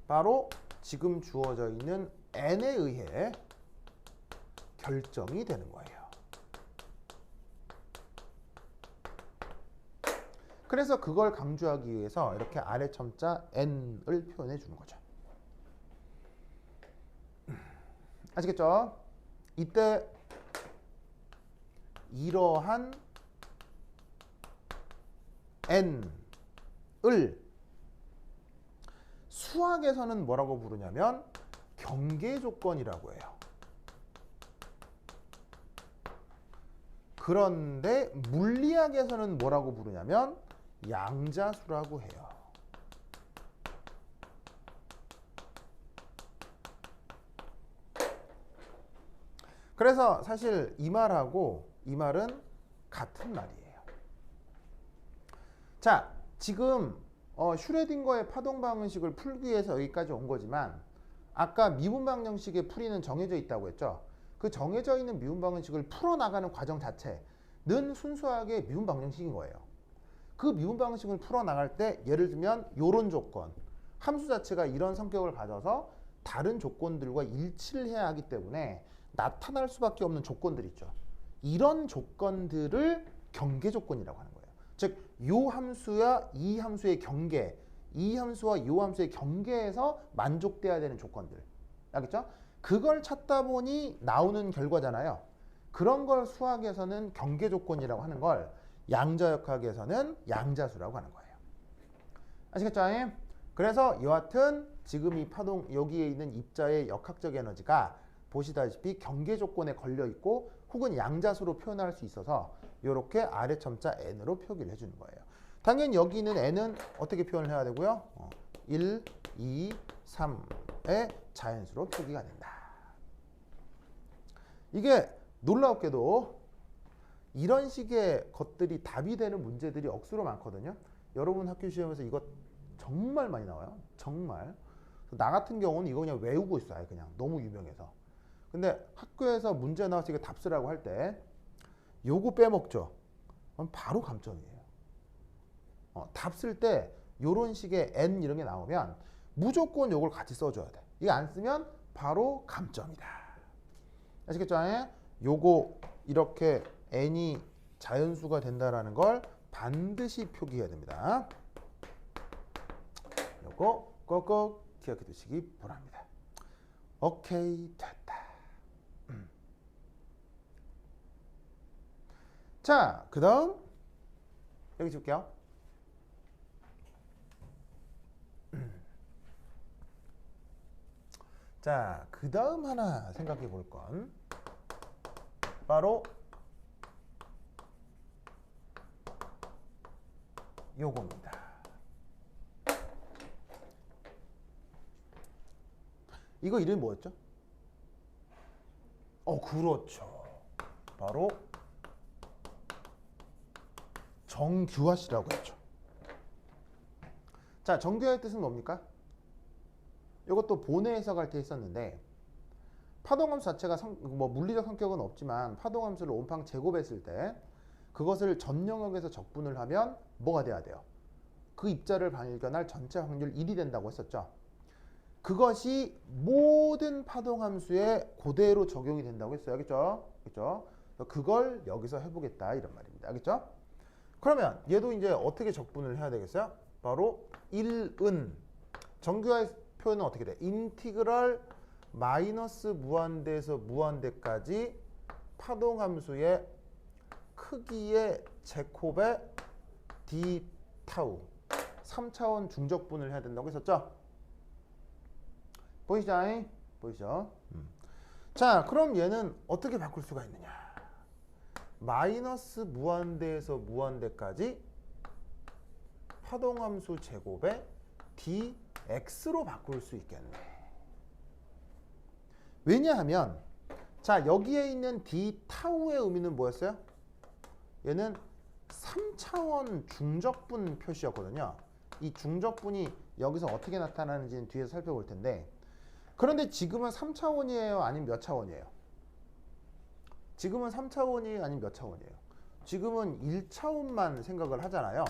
S1: 바로 지금 주어져 있는 n에 의해 결정이 되는 거예요. 그래서 그걸 강조하기 위해서 이렇게 아래 첨자 n을 표현해 주는 거죠. 아시겠죠? 이때 이러한 n을 수학에서는 뭐라고 부르냐면 경계 조건이라고 해요. 그런데 물리학에서는 뭐라고 부르냐면 양자수라고 해요. 그래서 사실 이 말하고 이 말은 같은 말이에요. 자, 지금 슈레딩거의 파동 방정식을 풀기 위해서 여기까지 온 거지만 아까 미분 방정식의 풀이는 정해져 있다고 했죠. 그 정해져 있는 미분 방정식을 풀어나가는 과정 자체는 순수하게 미분 방정식인 거예요. 그 미분 방정식을 풀어나갈 때 예를 들면 이런 조건, 함수 자체가 이런 성격을 가져서 다른 조건들과 일치를 해야 하기 때문에 나타날 수밖에 없는 조건들 있죠. 이런 조건들을 경계 조건이라고 하는 거예요. 즉, 요 함수와 이 함수의 경계, 이 함수와 요 함수의 경계에서 만족돼야 되는 조건들. 알겠죠? 그걸 찾다 보니 나오는 결과잖아요. 그런 걸 수학에서는 경계 조건이라고 하는 걸 양자역학에서는 양자수라고 하는 거예요. 아시겠죠? 그래서 여하튼 지금 이 파동 여기에 있는 입자의 역학적 에너지가 보시다시피 경계 조건에 걸려 있고 혹은 양자수로 표현할 수 있어서 이렇게 아래 첨자 n으로 표기를 해주는 거예요. 당연히 여기 있는 n은 어떻게 표현을 해야 되고요? 1, 2, 3의 자연수로 표기가 된다. 이게 놀랍게도 이런 식의 것들이 답이 되는 문제들이 억수로 많거든요. 여러분 학교 시험에서 이거 정말 많이 나와요. 정말. 나 같은 경우는 이거 그냥 외우고 있어요. 그냥 너무 유명해서. 근데 학교에서 문제 나와서 이거 답 쓰라고 할 때 요거 빼먹죠. 그럼 바로 감점이에요. 답 쓸 때 요런 식의 n 이런 게 나오면 무조건 요걸 같이 써줘야 돼. 이거 안 쓰면 바로 감점이다. 아시겠죠? 요거 이렇게 n이 자연수가 된다라는 걸 반드시 표기해야 됩니다. 요거 꼭꼭 기억해 두시기 바랍니다. 오케이, 됐다. 자, 그 다음 여기 줄게요. 자, 그 다음 하나 생각해 볼 건 바로 요겁니다. 이거 이름이 뭐였죠? 그렇죠. 바로 정규화시라고 했죠. 자, 정규화의 뜻은 뭡니까? 이것도 본에 해석할 때 했었는데 파동함수 자체가 물리적 성격은 없지만 파동함수를 온팡 제곱했을 때 그것을 전 영역에서 적분을 하면 뭐가 돼야 돼요? 그 입자를 발견할 전체 확률 1이 된다고 했었죠. 그것이 모든 파동함수에 그대로 적용이 된다고 했어요. 알겠죠? 그렇죠? 그걸 여기서 해보겠다 이런 말입니다. 알겠죠? 그러면 얘도 이제 어떻게 적분을 해야 되겠어요? 바로 1은 정규화의 표현은 어떻게 돼? 인티그럴 마이너스 무한대에서 무한대까지 파동함수의 크기의 제곱의 d 타우 3차원 중적분을 해야 된다고 했었죠? 보이시죠? 보이시죠? 자, 그럼 얘는 어떻게 바꿀 수가 있느냐? 마이너스 무한대에서 무한대까지 파동함수 제곱의 dx로 바꿀 수 있겠네. 왜냐하면 자, 여기에 있는 d 타우의 의미는 뭐였어요? 얘는 3차원 중적분 표시였거든요. 이 중적분이 여기서 어떻게 나타나는지는 뒤에서 살펴볼 텐데, 그런데 지금은 3차원이에요? 아니면 몇 차원이에요? 지금은 3차원이에요? 아니면 몇 차원이에요? 지금은 1차원만 생각을 하잖아요.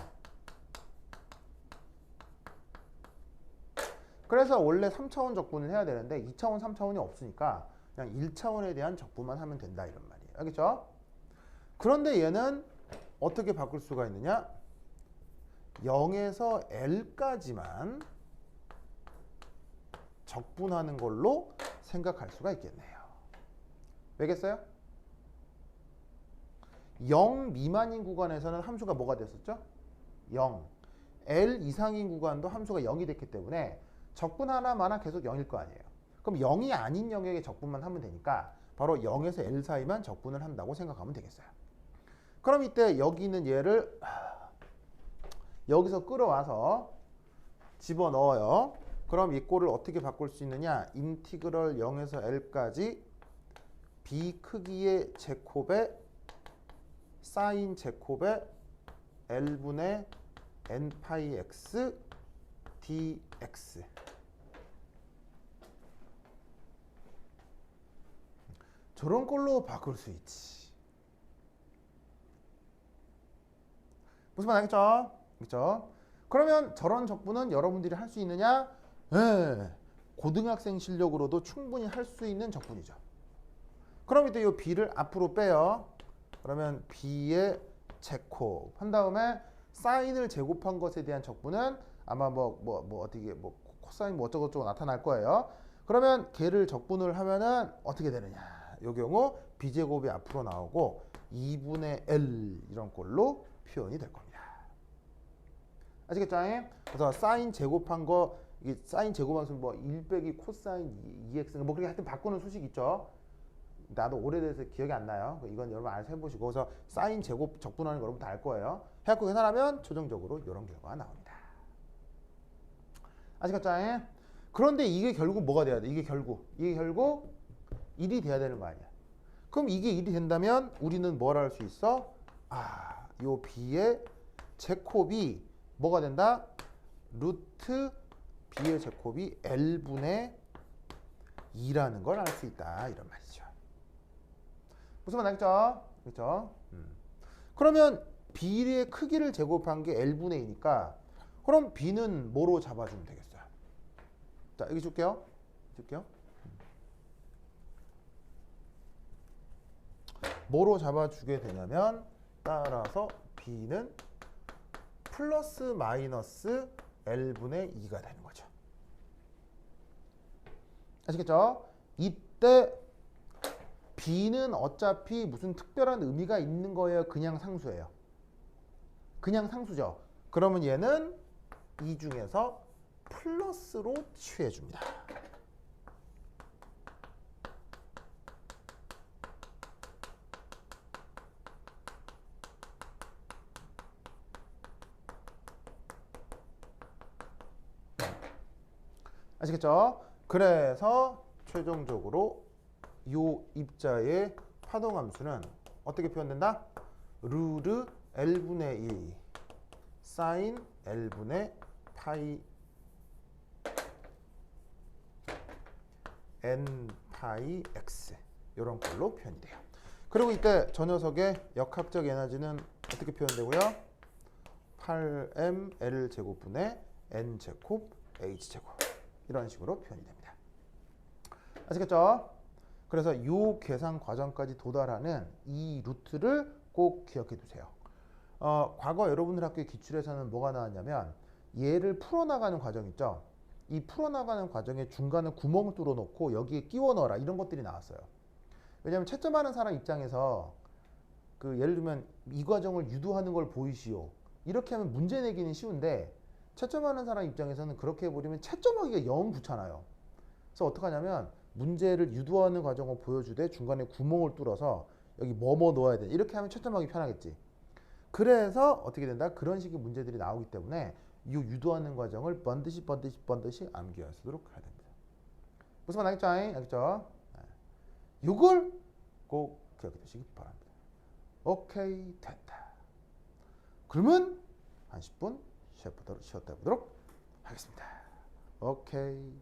S1: 그래서 원래 3차원 적분을 해야 되는데 2차원, 3차원이 없으니까 그냥 1차원에 대한 적분만 하면 된다 이런 말이에요. 알겠죠? 그런데 얘는 어떻게 바꿀 수가 있느냐? 0에서 L까지만 적분하는 걸로 생각할 수가 있겠네요. 왜겠어요? 0 미만인 구간에서는 함수가 뭐가 됐었죠? 0. L 이상인 구간도 함수가 0이 됐기 때문에 적분 하나마나 계속 0일 거 아니에요. 그럼 0이 아닌 영역의 적분만 하면 되니까 바로 0에서 L 사이만 적분을 한다고 생각하면 되겠어요. 그럼 이때 여기 있는 얘를 여기서 끌어와서 집어넣어요. 그럼 이 꼴을 어떻게 바꿀 수 있느냐? 인티그럴 0에서 L까지 B 크기의 제곱에 사인 제곱에 L분의 N파이 X dx. 저런 꼴로 바꿀 수 있지. 무슨 말 알겠죠? 그렇죠? 그러면 저런 적분은 여러분들이 할 수 있느냐? 네. 고등학생 실력으로도 충분히 할 수 있는 적분이죠. 그럼 이때 이 b를 앞으로 빼요. 그러면 b의 제곱 한 다음에 사인을 제곱한 것에 대한 적분은 아마 어떻게 코사인 어쩌고저쩌고 나타날 거예요. 그러면 걔를 적분을 하면은 어떻게 되느냐? 이 경우 b제곱이 앞으로 나오고 2분의 L 이런 꼴로 표현이 될 겁니다. 아시겠죠? 그래서 사인 제곱한 거, 이게 사인 제곱함수 뭐 1 빼기 코사인 2x 뭐 그렇게 하여튼 바꾸는 수식 있죠. 나도 오래돼서 기억이 안 나요. 이건 여러분 알아서 해보시고, 그래서 사인 제곱 적분하는 거 여러분 다 알 거예요. 해갖고 계산하면 최종적으로 이런 결과가 나옵니다. 아시겠죠? 그런데 이게 결국 뭐가 돼야 돼? 이게 결국 1이 돼야 되는 거 아니야. 그럼 이게 1이 된다면 우리는 뭘 할 수 있어? 요 b의 제곱이 뭐가 된다? 루트 b의 제곱이 L분의 2라는 걸 알 수 있다. 이런 말이죠. 무슨 말 알겠죠? 그렇죠? 그러면 b의 크기를 제곱한 게 L분의 2니까 그럼 b는 뭐로 잡아주면 되겠어요? 자, 여기 줄게요. 뭐로 잡아주게 되냐면 따라서 b는 플러스 마이너스 L분의 2가 되는 거죠. 아시겠죠? 이때 b는 어차피 무슨 특별한 의미가 있는 거예요? 그냥 상수예요. 그냥 상수죠. 그러면 얘는 이 중에서 플러스로 취해줍니다. 아시겠죠? 그래서 최종적으로 이 입자의 파동함수는 어떻게 표현된다? 루트 L분의 2 사인 L분의 파이 N 파이 X 이런 걸로 표현이 돼요. 그리고 이때 저 녀석의 역학적 에너지는 어떻게 표현되고요? 8m L 제곱분의 N 제곱 H 제곱 이런 식으로 표현이 됩니다. 아시겠죠? 그래서 이 계산 과정까지 도달하는 이 루트를 꼭 기억해 두세요. 과거 여러분들 학교의 기출에서는 뭐가 나왔냐면 얘를 풀어나가는 과정 있죠? 이 풀어나가는 과정에 중간에 구멍 뚫어 놓고 여기에 끼워 넣어라 이런 것들이 나왔어요. 왜냐하면 채점하는 사람 입장에서 그 예를 들면 이 과정을 유도하는 걸 보이시오 이렇게 하면 문제 내기는 쉬운데 채점하는 사람 입장에서는 그렇게 해버리면 채점하기가 영 귀찮아요. 그래서 어떻게 하냐면 문제를 유도하는 과정을 보여주되 중간에 구멍을 뚫어서 여기 뭐뭐 넣어야 돼 이렇게 하면 채점하기 편하겠지. 그래서 어떻게 된다? 그런 식의 문제들이 나오기 때문에 이 유도하는 과정을 번듯이 암기하도록 해야 됩니다. 무슨 말 알겠죠? 알겠죠? 이걸 꼭 기억해 두시기 바랍니다. 오케이, 됐다. 그러면 한 10분 쉬었다 해보도록 하겠습니다. 오케이.